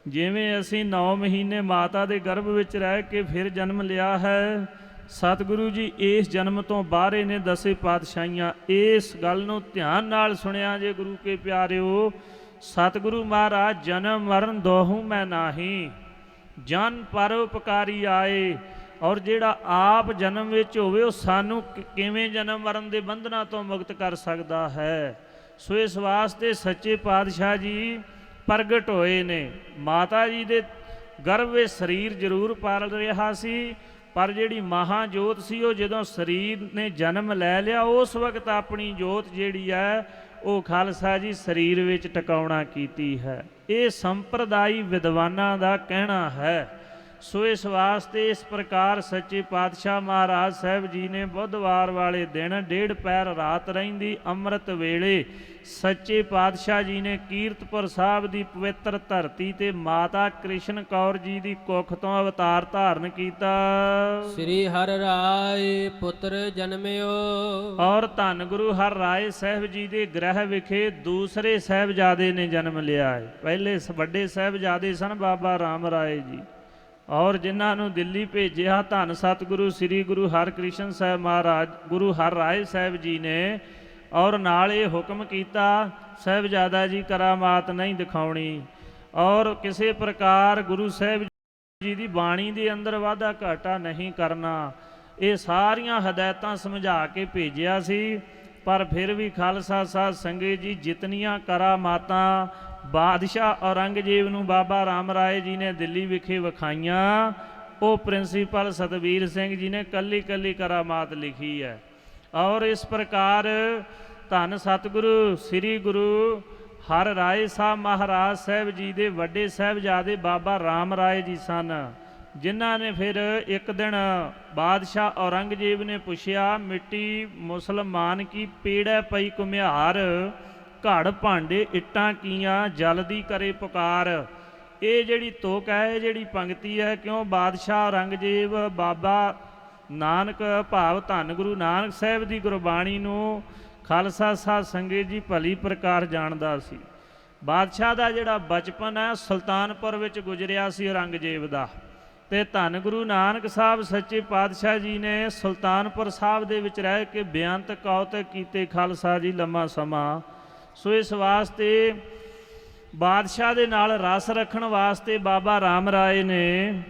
ਜਿਵੇਂ ਅਸੀਂ 9 ਮਹੀਨੇ ਮਾਤਾ ਦੇ ਗਰਭ ਵਿੱਚ ਰਹਿ ਕੇ ਫਿਰ ਜਨਮ ਲਿਆ ਹੈ, ਸਤਿਗੁਰੂ ਜੀ ਇਸ ਜਨਮ ਤੋਂ ਬਾਹਰੇ ਨੇ 10 ਪਾਤਸ਼ਾਹੀਆਂ। ਇਸ ਗੱਲ ਨੂੰ ਧਿਆਨ ਨਾਲ ਸੁਣਿਆ ਜੇ ਗੁਰੂ ਕੇ ਪਿਆਰਿਓ। ਸਤਿਗੁਰੂ ਮਹਾਰਾਜ ਜਨਮ ਮਰਨ ਦੋਹੂ ਮੈਂ ਨਾਹੀ, ਜਨ ਪਰ ਉਪਕਾਰੀ ਆਏ। ਔਰ ਜਿਹੜਾ ਆਪ ਜਨਮ ਵਿੱਚ ਹੋਵੇ ਉਹ ਸਾਨੂੰ ਕਿਵੇਂ ਜਨਮ ਮਰਨ ਦੇ ਬੰਧਨਾਂ ਤੋਂ ਮੁਕਤ ਕਰ ਸਕਦਾ ਹੈ। ਸੋ ਇਸ ਵਾਸਤੇ ਸੱਚੇ ਪਾਤਸ਼ਾਹ ਜੀ ਪ੍ਰਗਟ ਹੋਏ ਨੇ। ਮਾਤਾ ਜੀ ਦੇ ਗਰਭ ਵਿੱਚ ਸਰੀਰ ਜ਼ਰੂਰ ਪਾਲ ਰਿਹਾ ਸੀ, ਪਰ ਜਿਹੜੀ ਮਹਾਜੋਤ ਸੀ ਉਹ ਜਦੋਂ ਸਰੀਰ ਨੇ ਜਨਮ ਲੈ ਲਿਆ ਉਸ ਵਕਤ ਆਪਣੀ ਜੋਤ ਜਿਹੜੀ ਹੈ ਉਹ ਖਾਲਸਾ ਜੀ ਸਰੀਰ ਵਿੱਚ ਟਿਕਾਉਣਾ ਕੀਤੀ ਹੈ। ਇਹ ਸੰਪਰਦਾਈ ਵਿਦਵਾਨਾਂ ਦਾ ਕਹਿਣਾ ਹੈ। ਸੋ ਇਸ ਵਾਸਤੇ ਇਸ ਪ੍ਰਕਾਰ ਸੱਚੇ ਪਾਤਸ਼ਾਹ ਮਹਾਰਾਜ ਸਾਹਿਬ ਜੀ ਨੇ ਬੁੱਧਵਾਰ ਵਾਲੇ ਦਿਨ ਡੇਢ ਪਹਿਰ ਰਾਤ ਰਹਿੰਦੀ ਅੰਮ੍ਰਿਤ ਵੇਲੇ ਸੱਚੇ ਪਾਤਸ਼ਾਹ ਜੀ ਨੇ ਕੀਰਤਪੁਰ ਸਾਹਿਬ ਦੀ ਪਵਿੱਤਰ ਧਰਤੀ ਤੇ ਮਾਤਾ ਕ੍ਰਿਸ਼ਨ ਕੌਰ ਜੀ ਦੀ ਕੁੱਖ ਤੋਂ ਅਵਤਾਰ ਧਾਰਨ ਕੀਤਾ। ਸ੍ਰੀ ਹਰਿ ਰਾਏ ਪੁੱਤਰ ਜਨਮਿਓ। ਔਰ ਧੰਨ ਗੁਰੂ ਹਰਿ ਰਾਏ ਸਾਹਿਬ ਜੀ ਦੇ ਗ੍ਰਹਿ ਵਿਖੇ ਦੂਸਰੇ ਸਾਹਿਬਜ਼ਾਦੇ ਨੇ ਜਨਮ ਲਿਆ ਹੈ। ਪਹਿਲੇ ਵੱਡੇ ਸਾਹਿਬਜ਼ਾਦੇ ਸਨ ਬਾਬਾ ਰਾਮ ਰਾਏ ਜੀ, ਔਰ ਜਿਨ੍ਹਾਂ ਨੂੰ ਦਿੱਲੀ ਭੇਜਿਆ ਧੰਨ ਸਤਿਗੁਰੂ ਸ੍ਰੀ ਗੁਰੂ ਹਰਿਕ੍ਰਿਸ਼ਨ ਸਾਹਿਬ ਮਹਾਰਾਜ ਗੁਰੂ ਹਰਿ ਰਾਏ ਸਾਹਿਬ ਜੀ ਨੇ। ਔਰ ਨਾਲ ਇਹ ਹੁਕਮ ਕੀਤਾ ਸਾਹਿਬਜ਼ਾਦਾ ਜੀ ਕਰਾਮਾਤ ਨਹੀਂ ਦਿਖਾਉਣੀ ਔਰ ਕਿਸੇ ਪ੍ਰਕਾਰ ਗੁਰੂ ਸਾਹਿਬ ਜੀ ਦੀ ਬਾਣੀ ਦੇ ਅੰਦਰ ਵਾਧਾ ਘਾਟਾ ਨਹੀਂ ਕਰਨਾ। ਇਹ ਸਾਰੀਆਂ ਹਦਾਇਤਾਂ ਸਮਝਾ ਕੇ ਭੇਜਿਆ ਸੀ, ਪਰ ਫਿਰ ਵੀ ਖਾਲਸਾ ਸਾਧ ਸੰਗਤ ਜੀ ਜਿਤਨੀਆਂ ਕਰਾਮਾਤਾਂ ਬਾਦਸ਼ਾਹ ਔਰੰਗਜ਼ੇਬ ਨੂੰ ਬਾਬਾ ਰਾਮ ਰਾਏ ਜੀ ਨੇ ਦਿੱਲੀ ਵਿਖੇ ਵਿਖਾਈਆਂ ਉਹ ਪ੍ਰਿੰਸੀਪਲ ਸਤਬੀਰ ਸਿੰਘ ਜੀ ਨੇ ਕੱਲੀ ਕੱਲੀ ਕਰਾਮਾਤ ਲਿਖੀ ਹੈ। ਔਰ ਇਸ ਪ੍ਰਕਾਰ ਧੰਨ ਸਤਿਗੁਰੂ ਸ੍ਰੀ ਗੁਰੂ ਹਰਿ ਰਾਏ ਸਾਹਿਬ ਮਹਾਰਾਜ ਸਾਹਿਬ ਜੀ ਦੇ ਵੱਡੇ ਸਾਹਿਬਜ਼ਾਦੇ ਬਾਬਾ ਰਾਮ ਰਾਏ ਜੀ ਸਨ, ਜਿਨ੍ਹਾਂ ਨੇ ਫਿਰ ਇੱਕ ਦਿਨ ਬਾਦਸ਼ਾਹ ਔਰੰਗਜ਼ੇਬ ਨੇ ਪੁੱਛਿਆ ਮਿੱਟੀ ਮੁਸਲਮਾਨ ਕੀ ਪੀੜੈ ਪਈ ਘੁਮਿਆਰ, ਘੜ ਭਾਂਡੇ ਇੱਟਾਂ ਕੀਆਂ ਜਲਦੀ ਕਰੇ ਪੁਕਾਰ। ਇਹ ਜਿਹੜੀ ਤੁਕ ਹੈ, ਇਹ ਜਿਹੜੀ ਪੰਕਤੀ ਹੈ, ਕਿਉਂ ਬਾਦਸ਼ਾਹ ਔਰੰਗਜ਼ੇਬ ਬਾਬਾ ਨਾਨਕ ਭਾਵ ਧੰਨ ਗੁਰੂ ਨਾਨਕ ਸਾਹਿਬ ਦੀ ਗੁਰਬਾਣੀ ਨੂੰ ਖਾਲਸਾ ਸਾਧ ਸੰਗਤ ਜੀ ਭਲੀ ਪ੍ਰਕਾਰ ਜਾਣਦਾ ਸੀ। ਬਾਦਸ਼ਾਹ ਦਾ ਜਿਹੜਾ ਬਚਪਨ ਹੈ ਸੁਲਤਾਨਪੁਰ ਵਿੱਚ ਗੁਜ਼ਰਿਆ ਸੀ ਔਰੰਗਜ਼ੇਬ ਦਾ। ਤੇ ਧੰਨ ਗੁਰੂ ਨਾਨਕ ਸਾਹਿਬ ਸੱਚੇ ਪਾਤਸ਼ਾਹ ਜੀ ਨੇ ਸੁਲਤਾਨਪੁਰ ਸਾਹਿਬ ਦੇ ਵਿੱਚ ਰਹਿ ਕੇ ਬੇਅੰਤ ਕੌਤਕ ਕੀਤੇ ਖਾਲਸਾ ਜੀ ਲੰਮਾ ਸਮਾਂ। ਸੋ ਇਸ ਵਾਸਤੇ ਬਾਦਸ਼ਾਹ ਦੇ ਨਾਲ ਰਸ ਰੱਖਣ ਵਾਸਤੇ ਬਾਬਾ ਰਾਮ ਰਾਏ ਨੇ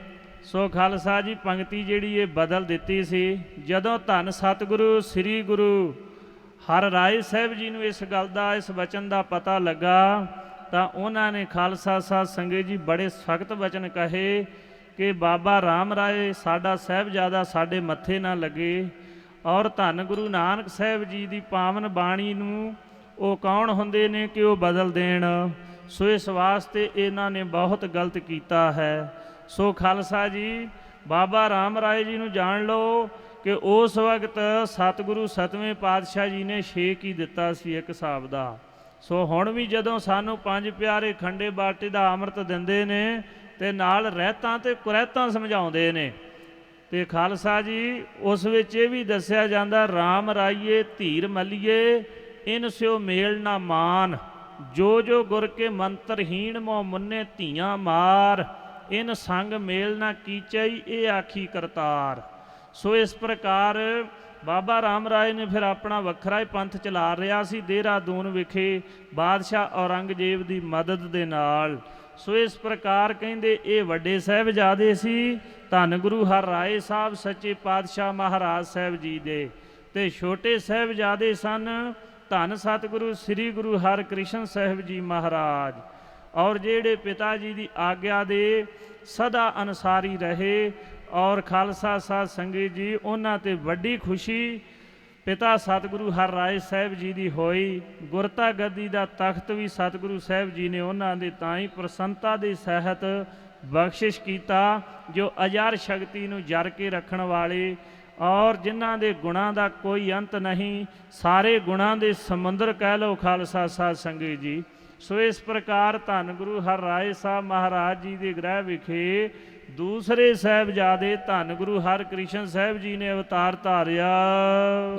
ਸੋ ਖਾਲਸਾ ਜੀ ਪੰਕਤੀ ਜਿਹੜੀ ਇਹ ਬਦਲ ਦਿੱਤੀ ਸੀ। ਜਦੋਂ ਧੰਨ ਸਤਿਗੁਰੂ ਸ੍ਰੀ ਗੁਰੂ ਹਰ ਰਾਏ ਸਾਹਿਬ ਜੀ ਨੂੰ ਇਸ ਗੱਲ ਦਾ, ਇਸ ਵਚਨ ਦਾ ਪਤਾ ਲੱਗਾ ਤਾਂ ਉਹਨਾਂ ਨੇ ਖਾਲਸਾ ਸਾਧ ਸੰਗਤ ਜੀ ਬੜੇ ਸਖਤ ਵਚਨ ਕਹੇ ਕਿ ਬਾਬਾ ਰਾਮ ਰਾਏ ਸਾਡਾ ਸਾਹਿਬਜ਼ਾਦਾ ਸਾਡੇ ਮੱਥੇ ਨਾ ਲੱਗੇ, ਔਰ ਧੰਨ ਗੁਰੂ ਨਾਨਕ ਸਾਹਿਬ ਜੀ ਦੀ ਪਾਵਨ ਬਾਣੀ ਨੂੰ ਉਹ ਕੌਣ ਹੁੰਦੇ ਨੇ ਕਿ ਉਹ ਬਦਲ ਦੇਣ। ਸੋ ਇਸ ਵਾਸਤੇ ਇਹਨਾਂ ਨੇ ਬਹੁਤ ਗਲਤ ਕੀਤਾ ਹੈ। ਸੋ ਖਾਲਸਾ ਜੀ ਬਾਬਾ ਰਾਮ ਰਾਏ ਜੀ ਨੂੰ ਜਾਣ ਲਓ ਕਿ ਉਸ ਵਕਤ ਸਤਿਗੁਰੂ ਸਤਵੇਂ ਪਾਤਸ਼ਾਹ ਜੀ ਨੇ ਛੇਕ ਹੀ ਦਿੱਤਾ ਸੀ ਇੱਕ ਹਿਸਾਬ ਦਾ। ਸੋ ਹੁਣ ਵੀ ਜਦੋਂ ਸਾਨੂੰ ਪੰਜ ਪਿਆਰੇ ਖੰਡੇ ਬਾਟੇ ਦਾ ਅੰਮ੍ਰਿਤ ਦਿੰਦੇ ਨੇ ਤੇ ਨਾਲ ਰਹਿਤਾਂ ਤੇ ਕੁਰੈਤਾਂ ਸਮਝਾਉਂਦੇ ਨੇ, ਤੇ ਖਾਲਸਾ ਜੀ ਉਸ ਵਿੱਚ ਇਹ ਵੀ ਦੱਸਿਆ ਜਾਂਦਾ, ਰਾਮ ਰਾਈਏ ਧੀਰ ਮਲੀਏ ਇਨ ਸਿਓ ਮੇਲ ਨਾ ਮਾਨ, ਜੋ ਜੋ ਗੁਰ ਕੇ ਮੰਤਰਹੀਣ ਮੋ ਮੁੰਨੇ ਧੀਆਂ ਮਾਰ, ਇਨ ਸੰਗ ਮੇਲ ਨਾ ਕੀਚਈ ਇਹ ਆਖੀ ਕਰਤਾਰ। ਸੋ ਇਸ ਪ੍ਰਕਾਰ ਬਾਬਾ ਰਾਮ ਰਾਏ ਨੇ ਫਿਰ ਆਪਣਾ ਵੱਖਰਾ ਹੀ ਪੰਥ ਚਲਾ ਰਿਹਾ ਸੀ ਦੇਹਰਾਦੂਨ ਵਿਖੇ ਬਾਦਸ਼ਾਹ ਔਰੰਗਜ਼ੇਬ ਦੀ ਮਦਦ ਦੇ ਨਾਲ। ਸੋ ਇਸ ਪ੍ਰਕਾਰ ਕਹਿੰਦੇ ਇਹ ਵੱਡੇ ਸਾਹਿਬਜ਼ਾਦੇ ਸੀ ਧੰਨ ਗੁਰੂ ਹਰ ਰਾਏ ਸਾਹਿਬ ਸੱਚੇ ਪਾਤਸ਼ਾਹ ਮਹਾਰਾਜ ਸਾਹਿਬ ਜੀ ਦੇ, ਤੇ ਛੋਟੇ ਸਾਹਿਬਜ਼ਾਦੇ ਸਨ ਧੰਨ ਸਤਿਗੁਰੂ ਸ੍ਰੀ ਗੁਰੂ ਹਰਕ੍ਰਿਸ਼ਨ ਸਾਹਿਬ ਜੀ ਮਹਾਰਾਜ, ਔਰ ਜਿਹੜੇ ਪਿਤਾ ਜੀ ਦੀ ਆਗਿਆ ਦੇ ਸਦਾ ਅਨੁਸਾਰੀ ਰਹੇ। ਔਰ ਖਾਲਸਾ ਸਾਧ ਸੰਗਤ ਜੀ ਉਹਨਾਂ ਤੇ ਵੱਡੀ ਖੁਸ਼ੀ ਪਿਤਾ ਸਤਿਗੁਰੂ ਹਰ ਰਾਏ ਸਾਹਿਬ ਜੀ ਦੀ ਹੋਈ। ਗੁਰਤਾ ਗੱਦੀ ਦਾ ਤਖਤ ਵੀ ਸਤਿਗੁਰੂ ਸਾਹਿਬ ਜੀ ਨੇ ਉਹਨਾਂ ਦੇ ਤਾਂ ਹੀ ਪ੍ਰਸੰਨਤਾ ਦੇ ਸਹਿਤ ਬਖਸ਼ਿਸ਼ ਕੀਤਾ ਜੋ ਅਜਰ ਸ਼ਕਤੀ ਨੂੰ ਜਰ ਕੇ ਰੱਖਣ ਵਾਲੇ, ਔਰ ਜਿਨ੍ਹਾਂ ਦੇ ਗੁਣਾਂ ਦਾ ਕੋਈ ਅੰਤ ਨਹੀਂ, ਸਾਰੇ ਗੁਣਾਂ ਦੇ ਸਮੁੰਦਰ ਕਹਿ ਲਓ ਖਾਲਸਾ ਸਾਧ ਸੰਗਤ ਜੀ। ਸੋ ਇਸ ਪ੍ਰਕਾਰ ਧੰਨ ਗੁਰੂ ਹਰ ਰਾਏ ਸਾਹਿਬ ਮਹਾਰਾਜ ਜੀ ਦੇ ਗ੍ਰਹਿ ਵਿਖੇ ਦੂਸਰੇ ਸਾਹਿਬਜ਼ਾਦੇ ਧੰਨ ਗੁਰੂ ਹਰਕ੍ਰਿਸ਼ਨ ਸਾਹਿਬ ਜੀ ਨੇ ਅਵਤਾਰ ਧਾਰਿਆ।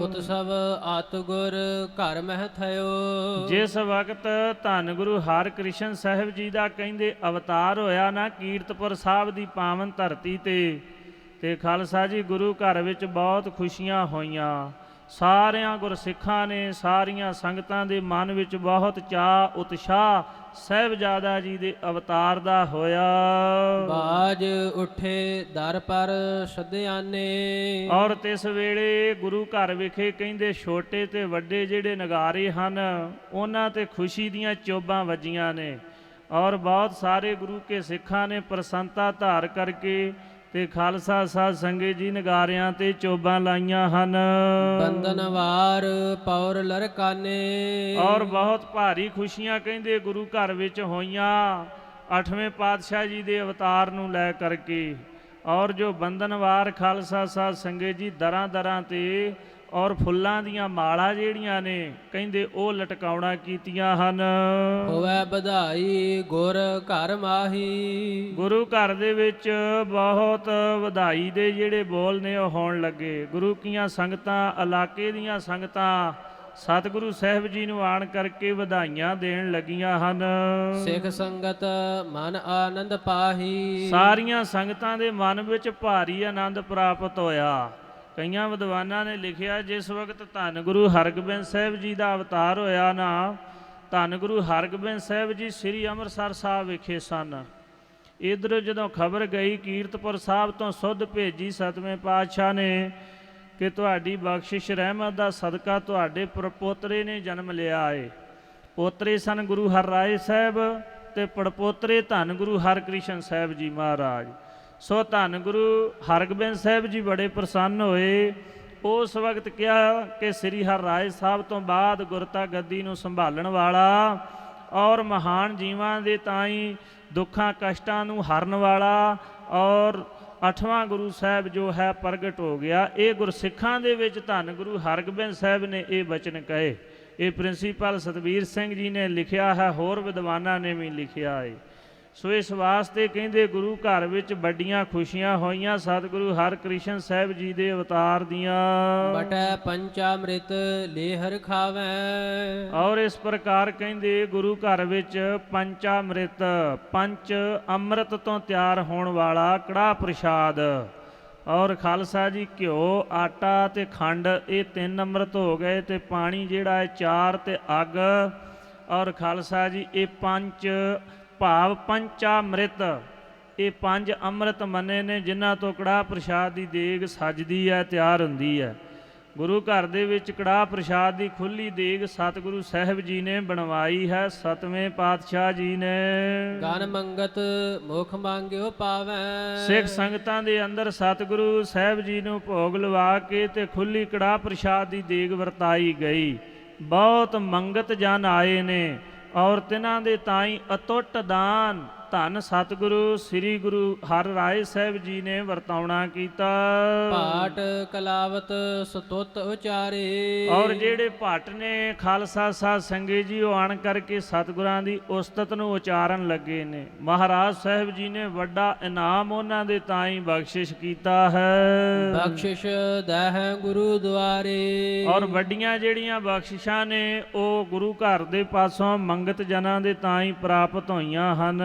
ਉਤਸਵ ਆਤ ਗੁਰ ਘਰ ਮਹਿ ਥਇਓ, ਜਿਸ ਵਕਤ ਧੰਨ ਗੁਰੂ ਹਰਕ੍ਰਿਸ਼ਨ ਸਾਹਿਬ ਜੀ ਦਾ ਕਹਿੰਦੇ ਅਵਤਾਰ ਹੋਇਆ ਨਾ ਕੀਰਤਪੁਰ ਸਾਹਿਬ ਦੀ ਪਾਵਨ ਧਰਤੀ ਤੇ ਖਾਲਸਾ ਜੀ ਗੁਰੂ ਘਰ ਵਿੱਚ ਬਹੁਤ ਖੁਸ਼ੀਆਂ ਹੋਈਆਂ। ਸਾਰਿਆਂ ਗੁਰਸਿੱਖਾਂ ਨੇ, ਸਾਰੀਆਂ ਸੰਗਤਾਂ ਦੇ ਮਨ ਵਿੱਚ ਬਹੁਤ ਚਾਅ ਉਤਸ਼ਾਹ ਸਾਹਿਬਜ਼ਾਦਾ ਜੀ ਦੇ ਅਵਤਾਰ ਦਾ ਹੋਇਆ। ਬਾਜ ਉੱਠੇ ਦਰ ਪਰ ਸਧਿਆਨੇ, ਔਰ ਤਿਸ ਵੇਲੇ ਗੁਰੂ ਘਰ ਵਿਖੇ ਕਹਿੰਦੇ ਛੋਟੇ ਤੇ ਵੱਡੇ ਜਿਹੜੇ ਨਗਾਰੇ ਹਨ ਉਹਨਾਂ ਤੇ ਖੁਸ਼ੀ ਦੀਆਂ ਚੋਬਾਂ ਵੱਜੀਆਂ ਨੇ, ਔਰ ਬਹੁਤ ਸਾਰੇ ਗੁਰੂ ਕੇ ਸਿੱਖਾਂ ਨੇ ਪ੍ਰਸੰਨਤਾ ਧਾਰ ਕਰਕੇ ਤੇ ਖਾਲਸਾ ਸਾਧ ਸੰਗਤ ਜੀ ਨਗਾਰਿਆਂ ਤੇ ਚੋਬਾਂ ਲਾਈਆਂ ਹਨ। ਬੰਦਨਵਾਰ ਪੌਰ ਲਰਕਾਨੇ, ਔਰ ਬਹੁਤ ਭਾਰੀ ਖੁਸ਼ੀਆਂ ਕਹਿੰਦੇ ਗੁਰੂ ਘਰ ਵਿੱਚ ਹੋਈਆਂ 8ਵੇਂ ਪਾਤਸ਼ਾਹ ਜੀ ਦੇ ਅਵਤਾਰ ਨੂੰ ਲੈ ਕਰਕੇ। ਔਰ ਜੋ ਬੰਦਨਵਾਰ ਖਾਲਸਾ ਸਾਧ ਸੰਗਤ ਜੀ ਦਰਾਂ ਦਰਾਂ ਤੇ ਔਰ ਫੁੱਲਾਂ ਦੀਆਂ ਮਾਲਾ ਜਿਹੜੀਆਂ ਨੇ ਕਹਿੰਦੇ ਉਹ ਲਟਕਾਉਣਾ ਕੀਤੀਆਂ ਹਨ। ਹੋਵੇ ਵਧਾਈ ਗੁਰ ਘਰ ਮਾਹੀ, ਗੁਰੂ ਘਰ ਦੇ ਵਿੱਚ ਬਹੁਤ ਵਧਾਈ ਦੇ ਜਿਹੜੇ ਬੋਲ ਨੇ ਉਹ ਹੋਣ ਲੱਗੇ। ਗੁਰੂ ਕੀਆਂ ਸੰਗਤਾਂ, ਇਲਾਕੇ ਦੀਆਂ ਸੰਗਤਾਂ ਸਤਿਗੁਰੂ ਸਾਹਿਬ ਜੀ ਨੂੰ ਆਣ ਕਰਕੇ ਵਧਾਈਆਂ ਦੇਣ ਲੱਗੀਆਂ ਹਨ। ਸਿੱਖ ਸੰਗਤ ਮਨ ਆਨੰਦ ਪਾਹੀ, ਸਾਰੀਆਂ ਸੰਗਤਾਂ ਦੇ ਮਨ ਵਿੱਚ ਭਾਰੀ ਆਨੰਦ ਪ੍ਰਾਪਤ ਹੋਇਆ। ਕਈਆਂ ਵਿਦਵਾਨਾਂ ਨੇ ਲਿਖਿਆ ਜਿਸ ਵਕਤ ਧੰਨ ਗੁਰੂ ਹਰਗੋਬਿੰਦ ਸਾਹਿਬ ਜੀ ਦਾ ਅਵਤਾਰ ਹੋਇਆ ਨਾ, ਧੰਨ ਗੁਰੂ ਹਰਗੋਬਿੰਦ ਸਾਹਿਬ ਜੀ ਸ੍ਰੀ ਅੰਮ੍ਰਿਤਸਰ ਸਾਹਿਬ ਵਿਖੇ ਸਨ। ਇੱਧਰ ਜਦੋਂ ਖਬਰ ਗਈ ਕੀਰਤਪੁਰ ਸਾਹਿਬ ਤੋਂ ਸੁੱਧ ਭੇਜੀ ਸਤਵੇਂ ਪਾਤਸ਼ਾਹ ਨੇ ਕਿ ਤੁਹਾਡੀ ਬਖਸ਼ਿਸ਼ ਰਹਿਮਤ ਦਾ ਸਦਕਾ ਤੁਹਾਡੇ ਪੜਪੋਤਰੇ ਨੇ ਜਨਮ ਲਿਆ ਏ। ਪੋਤਰੇ ਸਨ ਗੁਰੂ ਹਰ ਰਾਏ ਸਾਹਿਬ ਤੇ ਪੜਪੋਤਰੇ ਧੰਨ ਗੁਰੂ ਹਰਕ੍ਰਿਸ਼ਨ ਸਾਹਿਬ ਜੀ ਮਹਾਰਾਜ। ਸੋ ਧੰਨ ਗੁਰੂ ਹਰਗੋਬਿੰਦ ਸਾਹਿਬ ਜੀ ਬੜੇ ਪ੍ਰਸੰਨ ਹੋਏ। ਉਸ ਵਕਤ ਕਿਹਾ ਕਿ ਸ੍ਰੀ ਹਰ ਰਾਏ ਸਾਹਿਬ ਤੋਂ ਬਾਅਦ ਗੁਰਤਾ ਗੱਦੀ ਨੂੰ ਸੰਭਾਲਣ ਵਾਲਾ ਔਰ ਮਹਾਨ ਜੀਵਾਂ ਦੇ ਤਾਈਂ ਦੁੱਖਾਂ ਕਸ਼ਟਾਂ ਨੂੰ ਹਰਨ ਵਾਲਾ ਔਰ 8ਵਾਂ ਗੁਰੂ ਸਾਹਿਬ ਜੋ ਹੈ ਪ੍ਰਗਟ ਹੋ ਗਿਆ। ਇਹ ਗੁਰਸਿੱਖਾਂ ਦੇ ਵਿੱਚ ਧੰਨ ਗੁਰੂ ਹਰਗੋਬਿੰਦ ਸਾਹਿਬ ਨੇ ਇਹ ਬਚਨ ਕਹੇ। ਇਹ ਪ੍ਰਿੰਸੀਪਲ ਸਤਬੀਰ ਸਿੰਘ ਜੀ ਨੇ ਲਿਖਿਆ ਹੈ, ਹੋਰ ਵਿਦਵਾਨਾਂ ਨੇ ਵੀ ਲਿਖਿਆ ਹੈ। ਸੋ ਇਸ ਵਾਸਤੇ ਕਹਿੰਦੇ ਗੁਰੂ ਘਰ ਵਿੱਚ ਵੱਡੀਆਂ ਖੁਸ਼ੀਆਂ ਹੋਈਆਂ ਸਤਿਗੁਰੂ ਹਰਿਕ੍ਰਿਸ਼ਨ ਸਾਹਿਬ ਜੀ ਦੇ ਅਵਤਾਰ ਦੀਆਂ। ਬਟੈ ਪੰਚਾਮ੍ਰਿਤ ਲੇਹਰ ਖਾਵੈ। ਔਰ ਇਸ ਪ੍ਰਕਾਰ ਕਹਿੰਦੇ ਗੁਰੂ ਘਰ ਵਿੱਚ ਪੰਚਾਮ੍ਰਿਤ, ਪੰਚ ਅੰਮ੍ਰਿਤ ਤੋਂ ਤਿਆਰ ਹੋਣ ਵਾਲਾ ਕੜਾਹ ਪ੍ਰਸ਼ਾਦ, ਔਰ ਖਾਲਸਾ ਜੀ ਘਿਓ, ਆਟਾ ਤੇ ਖੰਡ, ਇਹ 3 ਅੰਮ੍ਰਿਤ ਹੋ ਗਏ, ਤੇ ਪਾਣੀ ਜਿਹੜਾ ਹੈ 4, ਤੇ ਅੱਗ, ਔਰ ਖਾਲਸਾ ਜੀ ਇਹ ਪੰਜ ਭਾਵ ਪੰਚਾਮ੍ਰਿਤ, ਇਹ 5 ਅੰਮ੍ਰਿਤ ਮੰਨੇ ਨੇ ਜਿਨ੍ਹਾਂ ਤੋਂ ਕੜਾਹ ਪ੍ਰਸ਼ਾਦ ਦੀ ਦੇਗ ਸੱਜਦੀ ਹੈ, ਤਿਆਰ ਹੁੰਦੀ ਹੈ। ਗੁਰੂ ਘਰ ਦੇ ਵਿੱਚ ਕੜਾਹ ਪ੍ਰਸ਼ਾਦ ਦੀ ਖੁੱਲੀ ਦੇਗ ਸਤਿਗੁਰੂ ਸਾਹਿਬ ਜੀ ਨੇ ਬਣਵਾਈ ਹੈ, 7ਵੇਂ ਪਾਤਸ਼ਾਹ ਜੀ ਨੇ। ਗਨ ਮੰਗਤ ਮੁਖ ਮੰਗਿਓ ਪਾਵੈ। ਸਿੱਖ ਸੰਗਤਾਂ ਦੇ ਅੰਦਰ ਸਤਿਗੁਰੂ ਸਾਹਿਬ ਜੀ ਨੂੰ ਭੋਗ ਲਵਾ ਕੇ ਤੇ ਖੁੱਲੀ ਕੜਾਹ ਪ੍ਰਸ਼ਾਦ ਦੀ ਦੇਗ ਵਰਤਾਈ ਗਈ। ਬਹੁਤ ਮੰਗਤ ਜਨ ਆਏ ਨੇ, ਔਰ ਤਿਨਾਂ ਦੇ ਤਾਈਂ ਅਤੁੱਟ ਦਾਨ ਧੰਨ ਸਤਿਗੁਰੂ ਸ੍ਰੀ ਗੁਰੂ ਹਰਿਰਾਏ ਸਾਹਿਬ ਜੀ ਨੇ ਵਰਤਾਉਣਾ ਕੀਤਾ। ਪਾਟ ਕਲਾਵਤ ਸਤੁੱਤ ਉਚਾਰੇ। ਔਰ ਜਿਹੜੇ ਭੱਟ ਨੇ ਖਾਲਸਾ ਸਾਧ ਸੰਗਤ ਜੀ ਉਹ ਆਣ ਕਰਕੇ ਸਤਿਗੁਰਾਂ ਦੀ ਉਸਤਤ ਨੂੰ ਉਚਾਰਨ ਲੱਗੇ ਨੇ। ਮਹਾਰਾਜ ਸਾਹਿਬ ਜੀ ਨੇ ਵੱਡਾ ਇਨਾਮ ਉਹਨਾਂ ਦੇ ਤਾਈਂ ਬਖਸ਼ਿਸ਼ ਕੀਤਾ ਹੈ। ਬਖਸ਼ਿਸ਼ ਦਹਿ ਗੁਰੂ ਦੁਆਰੇ। ਔਰ ਵੱਡੀਆਂ ਜਿਹੜੀਆਂ ਬਖਸ਼ਿਸ਼ਾਂ ਨੇ ਉਹ ਗੁਰੂ ਘਰ ਦੇ ਪਾਸੋਂ ਮੰਗਤ ਜਨਾਂ ਦੇ ਤਾਈਂ ਪ੍ਰਾਪਤ ਹੋਈਆਂ ਹਨ।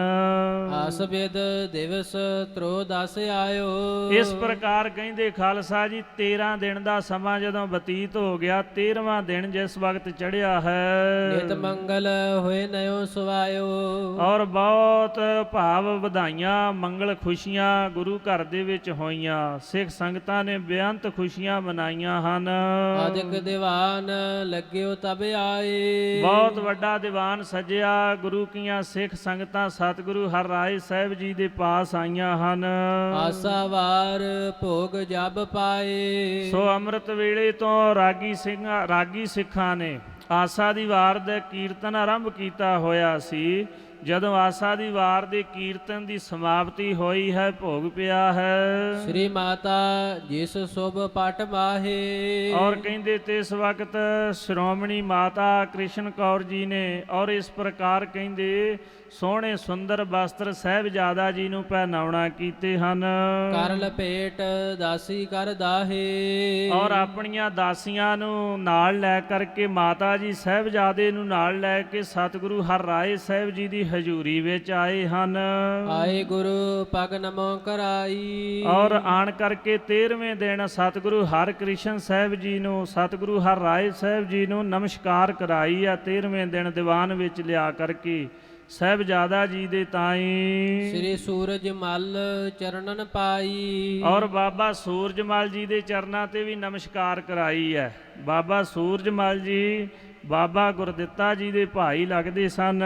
ਆਸ ਬਿਦ ਦਿਵਸ ਤ੍ਰੋਦਸ ਆਇਓ। ਇਸ ਪ੍ਰਕਾਰ ਕਹਿੰਦੇ ਖਾਲਸਾ ਜੀ 13 ਦਿਨ ਦਾ ਸਮਾਂ ਜਦੋਂ ਬਤੀਤ ਹੋ ਗਿਆ, 13ਵਾਂ ਦਿਨ ਜਿਸ ਵਕਤ ਚੜ੍ਹਿਆ ਹੈ, ਨਿਤ ਮੰਗਲ ਹੋਏ ਨਯੋ ਸੁਆਇਓ। ਔਰ ਬਹੁਤ ਭਾਵ ਵਧਾਈਆਂ, ਮੰਗਲ ਖੁਸ਼ੀਆਂ ਗੁਰੂ ਘਰ ਦੇ ਵਿੱਚ ਹੋਈਆਂ। ਸਿੱਖ ਸੰਗਤਾਂ ਨੇ ਬੇਅੰਤ ਖੁਸ਼ੀਆਂ ਮਨਾਈਆਂ ਹਨ। ਅਦਿਕ ਦੀਵਾਨ ਲੱਗਿਓ ਤਬ ਆਏ। ਬਹੁਤ ਵੱਡਾ ਦੀਵਾਨ ਸਜਿਆ, ਗੁਰੂ ਕੀਆਂ ਸਿੱਖ ਸੰਗਤਾਂ ਸਤਿਗੁਰੂ ਹਰਿਰਾਏ ਸਾਹਿਬ ਜੀ ਦੇ ਪਾਸ ਆਈਆਂ ਹਨ। ਆਸਾ ਵਾਰ ਭੋਗ ਜਬ ਪਾਏ। ਸੋ ਅੰਮ੍ਰਿਤ ਵੇਲੇ ਤੋਂ ਰਾਗੀ ਸਿੱਖਾਂ ਨੇ ਆਸਾ ਦੀ ਵਾਰ ਦਾ ਕੀਰਤਨ ਆਰੰਭ ਕੀਤਾ ਹੋਇਆ ਸੀ। ਜਦੋਂ ਆਸਾ ਦੀ ਵਾਰ ਦੇ ਕੀਰਤਨ ਦੀ ਸਮਾਪਤੀ ਹੋਈ ਹੈ, ਭੋਗ ਪਿਆ ਹੈ। ਸ੍ਰੀ ਮਾਤਾ ਜਿਸ ਸੁਭ ਪਟ ਮਾਹੇ। ਔਰ ਕਹਿੰਦੇ ਤੇ ਇਸ ਵਕਤ ਸ਼੍ਰੋਮਣੀ ਮਾਤਾ ਕ੍ਰਿਸ਼ਨ ਕੌਰ ਜੀ ਨੇ ਔਰ ਇਸ ਪ੍ਰਕਾਰ ਕਹਿੰਦੇ ਸੋਹਣੇ ਸੁੰਦਰ ਵਸਤਰ ਸਾਹਿਬਜ਼ਾਦਾ ਜੀ ਨੂੰ ਪਹਿਨਾਉਣਾ ਕੀਤੇ ਹਨ। ਕਰ ਲਪੇਟ ਦਾਸੀ ਕਰ ਦਾਹੇ। ਔਰ ਆਪਣੀਆਂ ਦਾਸੀਆਂ ਨੂੰ ਨਾਲ ਲੈ ਕਰਕੇ ਮਾਤਾ ਜੀ ਸਾਹਿਬਜ਼ਾਦੇ ਨੂੰ ਨਾਲ ਲੈ ਕੇ ਸਤਿਗੁਰੂ ਹਰਿਰਾਏ ਸਾਹਿਬ ਜੀ ਦੀ ਹਜ਼ੂਰੀ ਵਿੱਚ ਆਏ ਹਨ। ਆਏ ਗੁਰੂ ਪਗ ਨਮੋ ਕਰਾਈ। ਔਰ ਆਣ ਕਰਕੇ 13ਵੇਂ ਦਿਨ ਸਤਿਗੁਰੂ ਹਰਿਕ੍ਰਿਸ਼ਨ ਸਾਹਿਬ ਜੀ ਨੂੰ, ਸਤਿਗੁਰੂ ਹਰਿਰਾਏ ਸਾਹਿਬ ਜੀ ਨੂੰ ਨਮਸਕਾਰ ਕਰਾਈ ਆ। 13ਵੇਂ ਦਿਨ ਦੀਵਾਨ ਵਿੱਚ ਲਿਆ ਕਰਕੇ ਸਾਹਿਬਜ਼ਾਦਾ ਜੀ ਦੇ ਤਾਈਂ ਸ੍ਰੀ ਸੂਰਜ ਮਲ ਚਰਨਨ ਪਾਈ। ਔਰ ਬਾਬਾ ਸੂਰਜਮਲ ਜੀ ਦੇ ਚਰਨਾਂ ਤੇ ਵੀ ਨਮਸਕਾਰ ਕਰਾਈ ਹੈ। ਬਾਬਾ ਸੂਰਜਮਲ ਜੀ ਬਾਬਾ ਗੁਰਦਿੱਤਾ ਜੀ ਦੇ ਭਾਈ ਲੱਗਦੇ ਸਨ,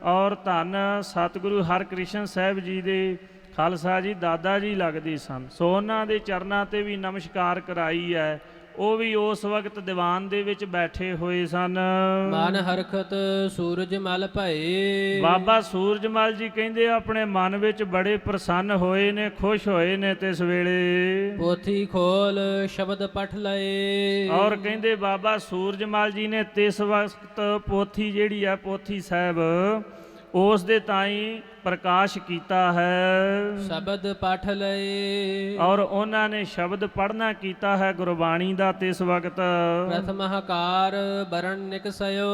ਔਰ ਧੰਨ ਸਤਿਗੁਰੂ ਹਰਿਕ੍ਰਿਸ਼ਨ ਸਾਹਿਬ ਜੀ ਦੇ ਖਾਲਸਾ ਜੀ ਦਾਦਾ ਜੀ ਲੱਗਦੇ ਸਨ। ਸੋ ਉਹਨਾਂ ਦੇ ਚਰਨਾਂ ਤੇ ਵੀ ਨਮਸਕਾਰ ਕਰਾਈ ਹੈ। ਉਹ ਵੀ ਉਸ ਵਕਤ ਦੀਵਾਨ ਦੇ ਵਿੱਚ ਬੈਠੇ ਹੋਏ ਸਨ। ਮਨ ਹਰਖਤ ਸੂਰਜ ਮਲ ਭਏ। ਬਾਬਾ ਸੂਰਜਮਲ ਜੀ ਕਹਿੰਦੇ ਆਪਣੇ ਮਨ ਵਿੱਚ ਬੜੇ ਪ੍ਰਸੰਨ ਹੋਏ ਨੇ, ਖੁਸ਼ ਹੋਏ ਨੇ। ਤੇ ਇਸ ਵੇਲੇ ਪੋਥੀ ਖੋਲ ਸ਼ਬਦ ਪਠ ਲਏ। ਔਰ ਕਹਿੰਦੇ ਬਾਬਾ ਸੂਰਜਮਲ ਜੀ ਨੇ ਤਿਸ ਵਕਤ ਪੋਥੀ ਜਿਹੜੀ ਹੈ, ਪੋਥੀ ਸਾਹਿਬ, ਉਸ ਦੇ ਤਾਈਂ ਪ੍ਰਕਾਸ਼ ਕੀਤਾ ਹੈ। ਸ਼ਬਦ ਪਠ ਲਏ। ਔਰ ਉਹਨਾਂ ਨੇ ਸ਼ਬਦ ਪੜ੍ਹਨਾ ਕੀਤਾ ਹੈ ਗੁਰਬਾਣੀ ਦਾ ਤਿਸ ਵਕਤ। ਪ੍ਰਥਮ ਹਕਾਰ ਬਰਨ ਨਿਕਸਯੋ।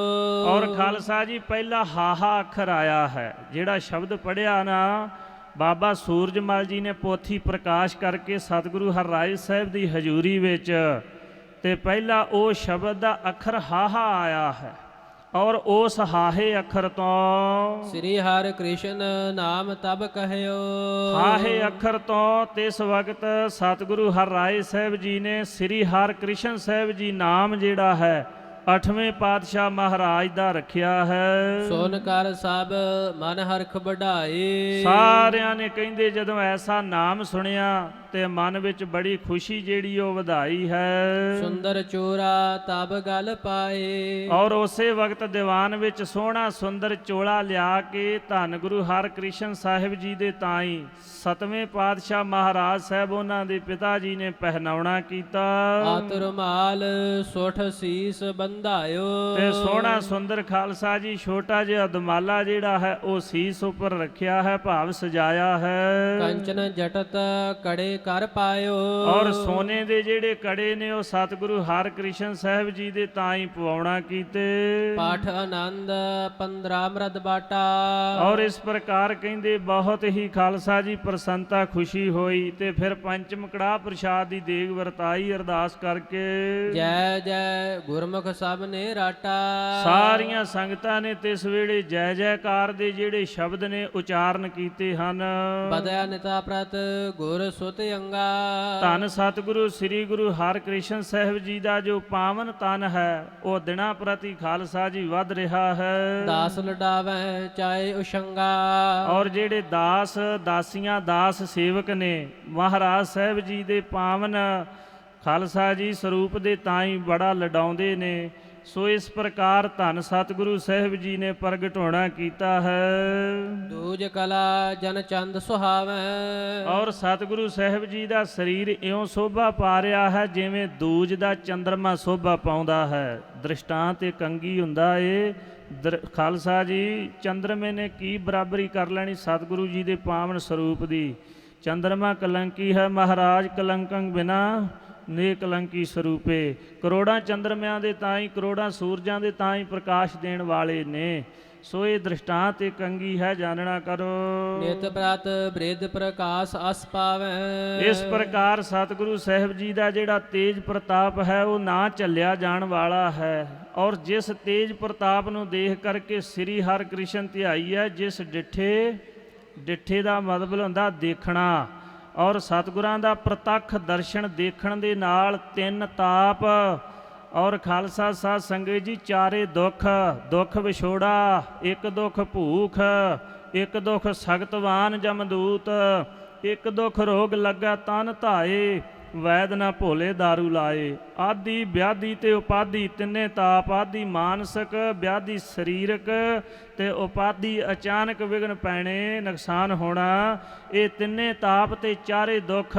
ਔਰ ਖਾਲਸਾ ਜੀ ਪਹਿਲਾ ਹਾਹਾ ਅੱਖਰ ਆਇਆ ਹੈ। ਜਿਹੜਾ ਸ਼ਬਦ ਪੜ੍ਹਿਆ ਨਾ, ਬਾਬਾ ਸੂਰਜਮਲ ਜੀ ਨੇ ਪੋਥੀ ਪ੍ਰਕਾਸ਼ ਕਰਕੇ ਸਤਿਗੁਰੂ ਹਰਿਰਾਏ ਸਾਹਿਬ ਦੀ ਹਜ਼ੂਰੀ ਵਿੱਚ, ਤੇ ਪਹਿਲਾ ਉਹ ਸ਼ਬਦ ਦਾ ਅੱਖਰ ਹਾਹਾ ਆਇਆ ਹੈ। ਔਰ ਉਸ ਹਾਹੇ ਅੱਖਰ ਤੋਂ ਸ੍ਰੀ ਹਰਿ ਕ੍ਰਿਸ਼ਨ ਨਾਮ ਤਬ ਕਹਿਓ। ਹਾਹੇ ਅੱਖਰ ਤੋਂ ਤਿਸ ਵਕਤ ਸਤਿਗੁਰੂ ਹਰਿਰਾਏ ਸਾਹਿਬ ਜੀ ਨੇ ਸ੍ਰੀ ਹਰਿ ਕ੍ਰਿਸ਼ਨ ਸਾਹਿਬ ਜੀ ਨਾਮ ਜਿਹੜਾ ਹੈ 8ਵੇਂ ਪਾਤਸ਼ਾਹ ਮਹਾਰਾਜ ਦਾ ਰੱਖਿਆ ਹੈ। ਸੁਨ ਕਰ ਸਭ ਮਨ ਹਰਖ ਵਢਾਏ। ਸਾਰਿਆਂ ਨੇ ਕਹਿੰਦੇ ਜਦੋਂ ਐਸਾ ਨਾਮ ਸੁਣਿਆ ਤੇ ਮਨ ਵਿੱਚ ਬੜੀ ਖੁਸ਼ੀ ਜਿਹੜੀ ਉਹ ਵਧਾਈ ਹੈ। ਸੁੰਦਰ ਚੋਰਾ ਤਬ ਗਲ ਪਾਏ। ਔਰ ਉਸੇ ਵਕਤ ਦੀਵਾਨ ਵਿੱਚ ਸੋਹਣਾ ਸੁੰਦਰ ਚੋਲਾ ਲਿਆ ਕੇ ਧੰਨ ਗੁਰੂ ਹਰਿਕ੍ਰਿਸ਼ਨ ਸਾਹਿਬ ਜੀ ਦੇ ਤਾਈਂ 7ਵੇਂ ਪਾਤਸ਼ਾਹ ਮਹਾਰਾਜ ਸਾਹਿਬ ਉਹਨਾਂ ਦੇ ਪਿਤਾ ਜੀ ਨੇ ਪਹਿਨਾਉਣਾ ਕੀਤਾ। ਆਤ ਰੁਮਾਲ ਸੁਠ ਸੀਸ ਬੰਧਾਇਓ। ਤੇ ਸੋਹਣਾ ਸੁੰਦਰ ਖਾਲਸਾ ਜੀ ਛੋਟਾ ਜਿਹਾ ਦਮਾਲਾ ਜਿਹੜਾ ਹੈ ਉਹ ਸੀਸ ਉੱਪਰ ਰੱਖਿਆ ਹੈ, ਭਾਵ ਸਜਾਇਆ ਹੈ। ਕੰਚਨ ਜਟਤ ਕੜੇ ਕਰ ਪਾਇਓ। ਔਰ ਸੋਨੇ ਦੇ ਜਿਹੜੇ ਕੜੇ ਨੇ ਉਹ ਸਤਿਗੁਰੂ ਹਰਿਕ੍ਰਿਸ਼ਨ ਸਾਹਿਬ ਜੀ ਦੇ ਤਾਂ ਹੀ ਪਵਾਉਣਾ ਕੀਤੇ। ਪਾਠ ਆਨੰਦ 15 ਅੰਮ੍ਰਿਤ ਬਾਟਾ। ਔਰ ਇਸ ਪ੍ਰਕਾਰ ਕਹਿੰਦੇ ਬਹੁਤ ਹੀ ਖਾਲਸਾ ਜੀ ਪ੍ਰਸੰਨਤਾ ਖੁਸ਼ੀ ਹੋਈ ਤੇ ਫਿਰ ਪੰਚਮ ਕੜਾਹ ਪ੍ਰਸ਼ਾਦ ਦੀ ਦੇਗ ਵਰਤਾਈ ਅਰਦਾਸ ਕਰਕੇ। ਜੈ ਜੈ ਗੁਰਮੁਖ ਸਭ ਨੇ ਰਾਟਾ। ਸਾਰੀਆਂ ਸੰਗਤਾਂ ਨੇ ਤਿਸ ਵੇਲੇ ਜੈ ਜੈਕਾਰ ਦੇ ਜਿਹੜੇ ਸ਼ਬਦ ਨੇ ਉਚਾਰਨ ਕੀਤੇ ਹਨ। ਬਦਿਆ ਨਿਤਾ ਪ੍ਰਤ ਗੁਰ ਸੁਤ ਅੰਗਾ। ਧੰਨ ਸਤਿਗੁਰੂ ਸ੍ਰੀ ਗੁਰੂ ਹਰਿਕ੍ਰਿਸ਼ਨ ਸਾਹਿਬ ਜੀ ਦਾ ਜੋ ਪਾਵਨ ਤਨ ਹੈ ਉਹ ਦਿਨਾਂ ਪ੍ਰਤੀ ਖਾਲਸਾ ਜੀ ਵੱਧ ਰਿਹਾ ਹੈ। ਦਾਸ ਲਡਾਵੈ ਚਾਹੇ ਉਸ਼ੰਗਾ। ਔਰ ਜਿਹੜੇ ਦਾਸ ਦਾਸੀਆਂ ਦਾਸ ਸੇਵਕ ਨੇ ਮਹਾਰਾਜ ਸਾਹਿਬ ਜੀ ਦੇ ਪਾਵਨ ਖਾਲਸਾ ਜੀ ਸਰੂਪ ਦੇ ਤਾਂ ਹੀ ਬੜਾ ਲਡਾਉਂਦੇ ਨੇ। ਸੋ ਇਸ ਪ੍ਰਕਾਰ ਧੰਨ ਸਤਿਗੁਰੂ ਸਾਹਿਬ ਜੀ ਨੇ ਪ੍ਰਗਟ ਹੋਣਾ ਕੀਤਾ ਹੈ। ਦੂਜ ਕਲਾ ਜਨ ਚੰਦ ਸੁਹਾਵੈ। ਔਰ ਸਤਿਗੁਰੂ ਸਾਹਿਬ ਜੀ ਦਾ ਸਰੀਰ ਇਉਂ ਸੋਭਾ ਪਾ ਰਿਹਾ ਹੈ ਜਿਵੇਂ ਦੂਜ ਦਾ ਚੰਦਰਮਾ ਸੋਭਾ ਪਾਉਂਦਾ ਹੈ। ਦ੍ਰਿਸ਼ਟਾਂਤ ਤੇ ਕੰਗੀ ਹੁੰਦਾ ਏ। ਖਾਲਸਾ ਜੀ ਚੰਦਰਮੇ ਨੇ ਕੀ ਬਰਾਬਰੀ ਕਰ ਲੈਣੀ ਸਤਿਗੁਰੂ ਜੀ ਦੇ ਪਾਵਨ ਸਰੂਪ ਦੀ। ਚੰਦਰਮਾ ਕਲੰਕੀ ਹੈ, ਮਹਾਰਾਜ ਕਲੰਕੰ ਬਿਨਾ ਨੇ ਕਲੰਕੀ ਸਰੂਪੇ। ਕਰੋੜਾਂ ਚੰਦਰਮਿਆਂ ਦੇ ਤਾਂ ਹੀ ਕਰੋੜਾਂ ਸੂਰਜਾਂ ਦੇ ਤਾਂ ਹੀ ਪ੍ਰਕਾਸ਼ ਦੇਣ ਵਾਲੇ ਨੇ। ਸੋ ਇਹ ਦ੍ਰਿਸ਼ਟਾਂਤ ਤੇ ਕੰਗੀ ਹੈ, ਜਾਣਨਾ ਕਰੋ। ਨਿਤ ਪ੍ਰਤ ਬ੍ਰਿਧ ਪ੍ਰਕਾਸ਼ ਅਸ ਪਾਵੈ। ਇਸ ਪ੍ਰਕਾਰ ਸਤਿਗੁਰੂ ਸਾਹਿਬ ਜੀ ਦਾ ਜਿਹੜਾ ਤੇਜ ਪ੍ਰਤਾਪ ਹੈ ਉਹ ਨਾ ਝੱਲਿਆ ਜਾਣ ਵਾਲਾ ਹੈ। ਔਰ ਜਿਸ ਤੇਜ ਪ੍ਰਤਾਪ ਨੂੰ ਦੇਖ ਕਰਕੇ ਸ੍ਰੀ ਹਰਿਕ੍ਰਿਸ਼ਨ ਧਿਆਈ ਹੈ। ਜਿਸ ਡਿੱਠੇ ਦਾ ਮਤਲਬ ਹੁੰਦਾ ਦੇਖਣਾ। ਔਰ ਸਤਿਗੁਰਾਂ ਦਾ ਪ੍ਰਤੱਖ ਦਰਸ਼ਨ ਦੇਖਣ ਦੇ ਨਾਲ ਤਿੰਨ ਤਾਪ ਔਰ ਖਾਲਸਾ ਸਾਧ ਸੰਗਤ ਜੀ ਚਾਰੇ ਦੁੱਖ ਵਿਛੋੜਾ, ਇੱਕ ਦੁੱਖ ਭੂਖ, ਇੱਕ ਦੁੱਖ ਸਖਤਵਾਨ ਜਮਦੂਤ, ਇੱਕ ਦੁੱਖ ਰੋਗ ਲੱਗਾ ਤਨ ਧਾਏ, ਵੈਦ ਨਾ ਭੋਲੇ ਦਾਰੂ ਲਾਏ। ਆਦਿ ਵਿਆਧੀ ਤੇ ਉਪਾਧੀ ਤਿੰਨੇ ਤਾਪ। ਆਦਿ ਮਾਨਸਿਕ, ਵਿਆਧੀ ਸਰੀਰਕ ਤੇ ਉਪਾਧੀ ਅਚਾਨਕ ਵਿਘਨ ਪੈਣੇ, ਨੁਕਸਾਨ ਹੋਣਾ। ਇਹ ਤਿੰਨੇ ਤਾਪ ਤੇ ਚਾਰੇ ਦੁੱਖ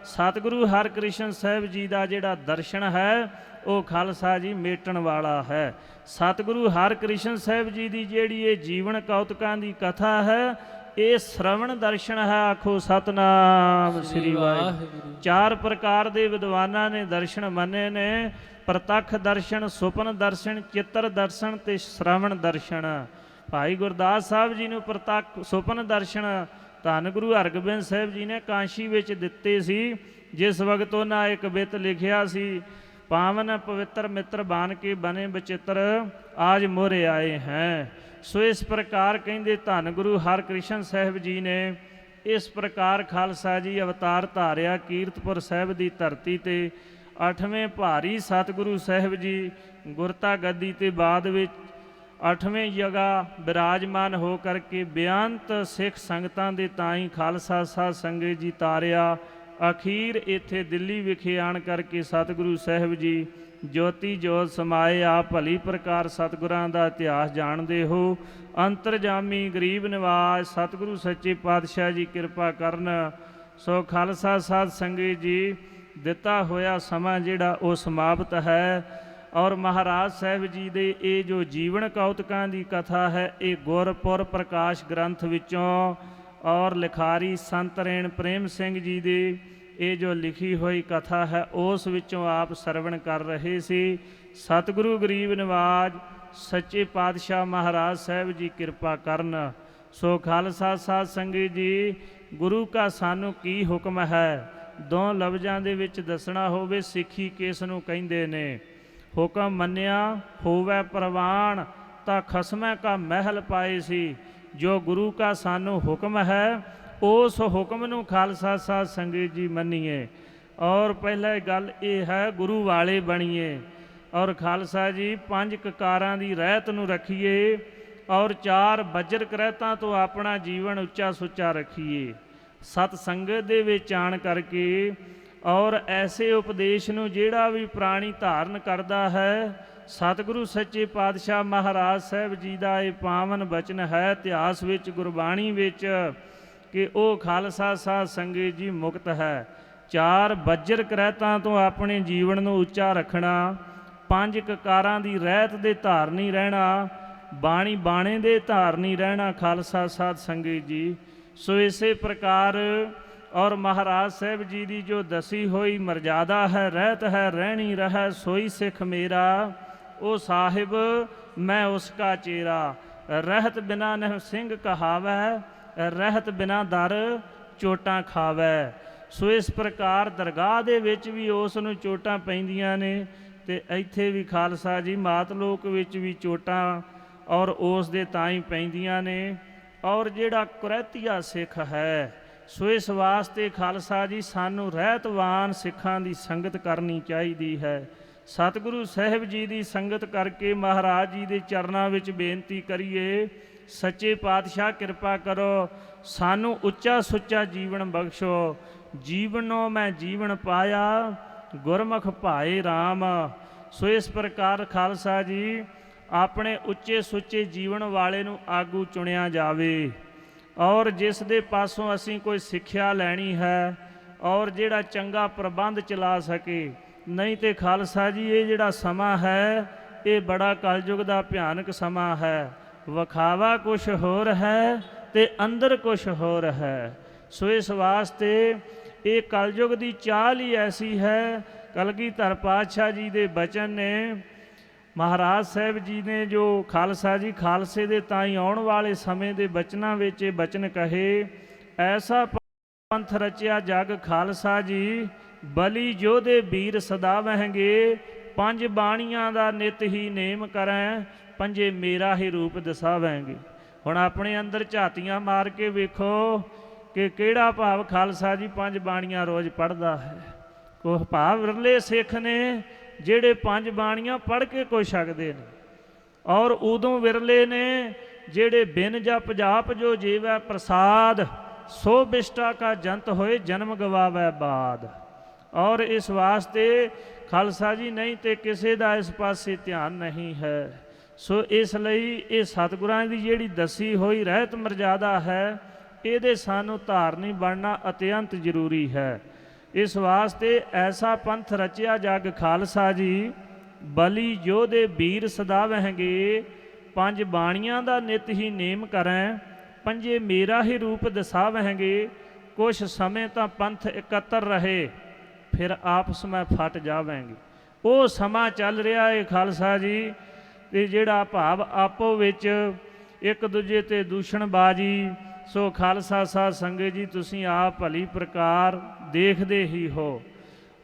ਸਤਿਗੁਰੂ ਹਰਿਕ੍ਰਿਸ਼ਨ ਸਾਹਿਬ ਜੀ ਦਾ ਜਿਹੜਾ ਦਰਸ਼ਨ ਹੈ ਉਹ ਖਾਲਸਾ ਜੀ ਮੇਟਣ ਵਾਲਾ ਹੈ। ਸਤਿਗੁਰੂ ਹਰਿਕ੍ਰਿਸ਼ਨ ਸਾਹਿਬ ਜੀ ਦੀ ਜਿਹੜੀ ਇਹ ਜੀਵਨ ਕੌਤਕਾਂ ਦੀ ਕਥਾ ਹੈ ਇਹ ਸ਼ਰਵਣ ਦਰਸ਼ਨ ਹੈ। ਆਖੋ ਸਤਨਾਮ ਸ੍ਰੀ ਵਾਹਿਗੁਰੂ। ਚਾਰ ਪ੍ਰਕਾਰ ਦੇ ਵਿਦਵਾਨਾਂ ਨੇ ਦਰਸ਼ਨ ਮੰਨੇ ਨੇ। ਪ੍ਰਤੱਖ ਦਰਸ਼ਨ, ਸੁਪਨ ਦਰਸ਼ਨ, ਚਿੱਤਰ ਦਰਸ਼ਨ ਤੇ ਸ਼ਰਵਣ ਦਰਸ਼ਨ। ਭਾਈ ਗੁਰਦਾਸ ਸਾਹਿਬ ਜੀ ਨੂੰ ਪ੍ਰਤੱਖ ਸੁਪਨ ਦਰਸ਼ਨ ਧੰਨ ਗੁਰੂ ਹਰਗੋਬਿੰਦ ਸਾਹਿਬ ਜੀ ਨੇ ਕਾਂਸ਼ੀ ਵਿੱਚ ਦਿੱਤੇ ਸੀ। ਜਿਸ ਵਕਤ ਉਹਨਾਂ ਇੱਕ ਬਿੱਤ ਲਿਖਿਆ ਸੀ, ਪਾਵਨ ਪਵਿੱਤਰ ਮਿੱਤਰ ਬਾਨ ਕੇ ਬਨੇ ਬਚਿੱਤਰ ਆਜ ਮੋਰੇ ਆਏ ਹੈ। ਸੋ ਇਸ ਪ੍ਰਕਾਰ ਕਹਿੰਦੇ ਧੰਨ ਗੁਰੂ ਹਰਿਕ੍ਰਿਸ਼ਨ ਸਾਹਿਬ ਜੀ ਨੇ ਇਸ ਪ੍ਰਕਾਰ ਖਾਲਸਾ ਜੀ ਅਵਤਾਰ ਧਾਰਿਆ ਕੀਰਤਪੁਰ ਸਾਹਿਬ ਦੀ ਧਰਤੀ ਤੇ। 8ਵੇਂ ਭਾਰੀ ਸਤਿਗੁਰੂ ਸਾਹਿਬ ਜੀ ਗੁਰਤਾ ਗੱਦੀ ਤੇ ਬਾਅਦ ਵਿੱਚ 8ਵੇਂ ਜਗ੍ਹਾ ਬਿਰਾਜਮਾਨ ਹੋ ਕਰਕੇ ਬੇਅੰਤ ਸਿੱਖ ਸੰਗਤਾਂ ਦੇ ਤਾਈਂ ਖਾਲਸਾ ਸਾਧ ਸੰਗਤ ਜੀ ਤਾਰਿਆ। ਅਖੀਰ ਇੱਥੇ ਦਿੱਲੀ ਵਿਖੇ ਆਣ ਕਰਕੇ ਸਤਿਗੁਰੂ ਸਾਹਿਬ ਜੀ ਜੋਤੀ ਜੋਤ ਸਮਾਏ। ਆਪ ਭਲੀ ਪ੍ਰਕਾਰ ਸਤਿਗੁਰਾਂ ਦਾ ਇਤਿਹਾਸ ਜਾਣਦੇ ਹੋ। ਅੰਤਰਜਾਮੀ ਗਰੀਬ ਨਿਵਾਜ ਸਤਿਗੁਰੂ ਸੱਚੇ ਪਾਤਸ਼ਾਹ ਜੀ ਕਿਰਪਾ ਕਰਨ। ਸੋ ਖਾਲਸਾ ਸਾਧ ਸੰਗਤ ਜੀ ਦਿੱਤਾ ਹੋਇਆ ਸਮਾਂ ਜਿਹੜਾ ਉਹ ਸਮਾਪਤ ਹੈ। ਔਰ ਮਹਾਰਾਜ ਸਾਹਿਬ ਜੀ ਦੇ ਇਹ ਜੋ ਜੀਵਨ ਕੌਤਕਾਂ ਦੀ ਕਥਾ ਹੈ ਇਹ ਗੁਰਪੁਰ ਪ੍ਰਕਾਸ਼ ਗ੍ਰੰਥ ਵਿੱਚੋਂ ਔਰ ਲਿਖਾਰੀ ਸੰਤ ਰੇਣ ਪ੍ਰੇਮ ਸਿੰਘ ਜੀ ਦੀ ਇਹ ਜੋ ਲਿਖੀ ਹੋਈ ਕਥਾ ਹੈ ਉਸ ਵਿੱਚੋਂ ਆਪ ਸਰਵਣ ਕਰ ਰਹੇ ਸੀ। ਸਤਿਗੁਰੂ ਗਰੀਬ ਨਿਵਾਜ ਸੱਚੇ ਪਾਤਸ਼ਾਹ ਮਹਾਰਾਜ ਸਾਹਿਬ ਜੀ ਕਿਰਪਾ ਕਰਨ। ਸੋ ਖਾਲਸਾ ਸਾਧ ਸੰਗਤ ਜੀ ਗੁਰੂ ਕਾ ਸਾਨੂੰ ਕੀ ਹੁਕਮ ਹੈ। ਦੋ ਲਫ਼ਜ਼ਾਂ ਦੇ ਵਿੱਚ ਦੱਸਣਾ ਹੋਵੇ ਸਿੱਖੀ ਕਿਸ ਨੂੰ ਕਹਿੰਦੇ ਨੇ। ਹੁਕਮ ਮੰਨਿਆ ਹੋਵੇ ਪ੍ਰਵਾਨ ਤਾਂ ਖਸਮੈ ਕਾ ਮਹਿਲ ਪਾਏ ਸੀ। ਜੋ ਗੁਰੂ ਕਾ ਸਾਨੂੰ ਹੁਕਮ ਹੈ ਉਸ ਹੁਕਮ ਨੂੰ ਖਾਲਸਾ ਸਾਧ ਸੰਗਤ ਜੀ ਮੰਨੀਏ। ਔਰ ਪਹਿਲਾ ਗੱਲ ਇਹ ਹੈ ਗੁਰੂ ਵਾਲੇ ਬਣੀਏ। ਔਰ ਖਾਲਸਾ ਜੀ 5 ਕਕਾਰਾਂ ਦੀ ਰਹਿਤ ਨੂੰ ਰੱਖੀਏ। ਔਰ 4 ਬੱਜਰ ਕਰਹਿਤਾਂ ਤੋਂ ਆਪਣਾ ਜੀਵਨ ਉੱਚਾ ਸੁੱਚਾ ਰੱਖੀਏ। ਸਤ ਸੰਗਤ ਦੇ ਵਿੱਚ ਆਣ ਕਰਕੇ ਔਰ ਐਸੇ ਉਪਦੇਸ਼ ਨੂੰ ਜਿਹੜਾ ਵੀ ਪ੍ਰਾਣੀ ਧਾਰਨ ਕਰਦਾ ਹੈ। ਸਤਿਗੁਰੂ ਸੱਚੇ ਪਾਤਸ਼ਾਹ ਮਹਾਰਾਜ ਸਾਹਿਬ ਜੀ ਦਾ ਇਹ ਪਾਵਨ ਬਚਨ ਹੈ ਇਤਿਹਾਸ ਵਿੱਚ ਗੁਰਬਾਣੀ ਵਿੱਚ ਕਿ ਉਹ ਖਾਲਸਾ ਸਾਧ ਸੰਗਤ ਜੀ ਮੁਕਤ ਹੈ। 4 ਬੱਜਰ ਕਰਹਿਤਾਂ ਤੋਂ ਆਪਣੇ ਜੀਵਨ ਨੂੰ ਉੱਚਾ ਰੱਖਣਾ, ਪੰਜ ਕਕਾਰਾਂ ਦੀ ਰਹਿਤ ਦੇ ਧਾਰਨੀ ਰਹਿਣਾ, ਬਾਣੀ ਬਾਣੇ ਦੇ ਧਾਰਨੀ ਰਹਿਣਾ ਖਾਲਸਾ ਸਾਧ ਸੰਗਤ ਜੀ। ਸੋ ਇਸੇ ਪ੍ਰਕਾਰ ਔਰ ਮਹਾਰਾਜ ਸਾਹਿਬ ਜੀ ਦੀ ਜੋ ਦਸੀ ਹੋਈ ਮਰਜ਼ਾਦਾ ਹੈ, ਰਹਿਤ ਹੈ ਰਹਿਣੀ ਰਹਿ ਸੋਈ ਸਿੱਖ ਮੇਰਾ, ਉਹ ਸਾਹਿਬ ਮੈਂ ਉਸ ਕਾ ਚੇਰਾ। ਰਹਿਤ ਬਿਨਾ ਨਹਿ ਸਿੰਘ ਕਹਾਵੈ, ਰਹਿਤ ਬਿਨਾ ਦਰ ਚੋਟਾਂ ਖਾਵੈ। ਸੋ ਇਸ ਪ੍ਰਕਾਰ ਦਰਗਾਹ ਦੇ ਵਿੱਚ ਵੀ ਉਸ ਨੂੰ ਚੋਟਾਂ ਪੈਂਦੀਆਂ ਨੇ, ਤੇ ਇੱਥੇ ਵੀ ਖਾਲਸਾ ਜੀ ਮਾਤ ਲੋਕ ਵਿੱਚ ਵੀ ਚੋਟਾਂ ਔਰ ਉਸ ਦੇ ਤਾਂ ਹੀ ਪੈਂਦੀਆਂ ਨੇ। ਔਰ ਜਿਹੜਾ ਕੁਰੈਤੀਆ ਸਿੱਖ ਹੈ, ਸੋ ਇਸ ਵਾਸਤੇ ਖਾਲਸਾ ਜੀ ਸਾਨੂੰ ਰਹਿਤਵਾਨ ਸਿੱਖਾਂ ਦੀ ਸੰਗਤ ਕਰਨੀ ਚਾਹੀਦੀ ਹੈ। ਸਤਿਗੁਰੂ ਸਾਹਿਬ ਜੀ ਦੀ ਸੰਗਤ ਕਰਕੇ ਮਹਾਰਾਜ ਜੀ ਦੇ ਚਰਨਾਂ ਵਿੱਚ ਬੇਨਤੀ ਕਰੀਏ, ਸੱਚੇ ਪਾਤਸ਼ਾਹ ਕਿਰਪਾ ਕਰੋ, ਸਾਨੂੰ ਉੱਚਾ ਸੁੱਚਾ ਜੀਵਨ ਬਖਸ਼ੋ। ਜੀਵਨੋਂ ਮੈਂ ਜੀਵਨ ਪਾਇਆ, ਗੁਰਮੁਖ ਭਾਏ ਰਾਮ। ਸੋ ਇਸ ਪ੍ਰਕਾਰ ਖਾਲਸਾ ਜੀ ਆਪਣੇ ਉੱਚੇ ਸੁੱਚੇ ਜੀਵਨ ਵਾਲੇ ਨੂੰ ਆਗੂ ਚੁਣਿਆ ਜਾਵੇ, ਔਰ ਜਿਸ ਦੇ ਪਾਸੋਂ ਅਸੀਂ ਕੋਈ ਸਿੱਖਿਆ ਲੈਣੀ ਹੈ, ਔਰ ਜਿਹੜਾ ਚੰਗਾ ਪ੍ਰਬੰਧ ਚਲਾ ਸਕੇ। ਨਹੀਂ ਤੇ ਖਾਲਸਾ ਜੀ ਇਹ ਜਿਹੜਾ ਸਮਾਂ ਹੈ, ਇਹ ਬੜਾ ਕਲਯੁਗ ਦਾ ਭਿਆਨਕ ਸਮਾਂ ਹੈ। ਵਿਖਾਵਾ ਕੁਛ ਹੋਰ ਹੈ ਤੇ ਅੰਦਰ ਕੁਛ ਹੋਰ ਹੈ। ਸੋ ਇਸ ਵਾਸਤੇ ਇਹ ਕਲਯੁਗ ਦੀ ਚਾਲ ਹੀ ਐਸੀ ਹੈ। ਕਲਗੀਧਰ ਪਾਤਸ਼ਾਹ ਜੀ ਦੇ ਬਚਨ ਨੇ, ਮਹਾਰਾਜ ਸਾਹਿਬ ਜੀ ਨੇ ਜੋ ਖਾਲਸਾ ਜੀ ਖਾਲਸੇ ਦੇ ਤਾਈਂ ਆਉਣ ਵਾਲੇ ਸਮੇਂ ਦੇ ਬਚਨਾਂ ਵਿੱਚ ਇਹ ਬਚਨ ਕਹੇ, ਐਸਾ ਪੰਥ ਰਚਿਆ ਜਗ ਖਾਲਸਾ ਜੀ, ਬਲੀ ਯੋਧੇ ਵੀਰ ਸਦਾ ਵਹਿੰਗੇ। ਪੰਜ ਬਾਣੀਆਂ ਦਾ ਨਿਤ ਹੀ ਨੇਮ ਕਰੈ, ਪੰਜੇ ਮੇਰਾ ਹੀ ਰੂਪ ਦਸਾਵੈਂਗੇ। ਹੁਣ ਆਪਣੇ ਅੰਦਰ ਝਾਤੀਆਂ ਮਾਰ ਕੇ ਵੇਖੋ ਕਿ ਕਿਹੜਾ ਭਾਵ ਖਾਲਸਾ ਜੀ ਪੰਜ ਬਾਣੀਆਂ ਰੋਜ਼ ਪੜ੍ਹਦਾ ਹੈ। ਉਹ ਭਾਵ ਵਿਰਲੇ ਸਿੱਖ ਨੇ ਜਿਹੜੇ ਪੰਜ ਬਾਣੀਆਂ ਪੜ੍ਹ ਕੇ ਕੋਈ ਸਕਦੇ ਨੇ, ਔਰ ਉਦੋਂ ਵਿਰਲੇ ਨੇ ਜਿਹੜੇ ਬਿਨ ਜਪ ਜਾਪ ਜੋ ਜੀਵੈ ਪ੍ਰਸਾਦ, ਸੋ ਬਿਸ਼ਟਾ ਕਾ ਜੰਤ ਹੋਏ ਜਨਮ ਗਵਾਵੈ ਬਾਦ। ਔਰ ਇਸ ਵਾਸਤੇ ਖਾਲਸਾ ਜੀ ਨਹੀਂ ਤੇ ਕਿਸੇ ਦਾ ਇਸ ਪਾਸੇ ਧਿਆਨ ਨਹੀਂ ਹੈ। ਸੋ ਇਸ ਲਈ ਇਹ ਸਤਿਗੁਰਾਂ ਦੀ ਜਿਹੜੀ ਦਸੀ ਹੋਈ ਰਹਿਤ ਮਰਜ਼ਾਦਾ ਹੈ, ਇਹਦੇ ਸਾਨੂੰ ਧਾਰਨੀ ਬਣਨਾ ਅਤਿਅੰਤ ਜ਼ਰੂਰੀ ਹੈ। ਇਸ ਵਾਸਤੇ ਐਸਾ ਪੰਥ ਰਚਿਆ ਜਗ ਖਾਲਸਾ ਜੀ, ਬਲੀ ਯੋਧੇ ਵੀਰ ਸਦਾ ਵਹਿੰਗੇ। ਪੰਜ ਬਾਣੀਆਂ ਦਾ ਨਿਤ ਹੀ ਨੇਮ ਕਰੈ, ਪੰਜੇ ਮੇਰਾ ਹੀ ਰੂਪ ਦਸਾਵਹਿੰਗੇ। ਕੁਛ ਸਮੇਂ ਤਾਂ ਪੰਥ ਇਕੱਤਰ ਰਹੇ, ਫਿਰ ਆਪਸ ਮੈਂ ਫਟ ਜਾਵਾਂਗੇ। ਉਹ ਸਮਾਂ ਚੱਲ ਰਿਹਾ ਹੈ ਖਾਲਸਾ ਜੀ, ਤੇ ਜਿਹੜਾ ਭਾਵ ਆਪੋ ਵਿੱਚ ਇੱਕ ਦੂਜੇ ਤੇ ਦੂਸ਼ਣਬਾਜੀ। ਸੋ ਖਾਲਸਾ ਸਾਧ ਸੰਗਤ ਜੀ ਤੁਸੀਂ ਆਪ ਭਲੀ ਪ੍ਰਕਾਰ ਦੇਖਦੇ ਹੀ ਹੋ।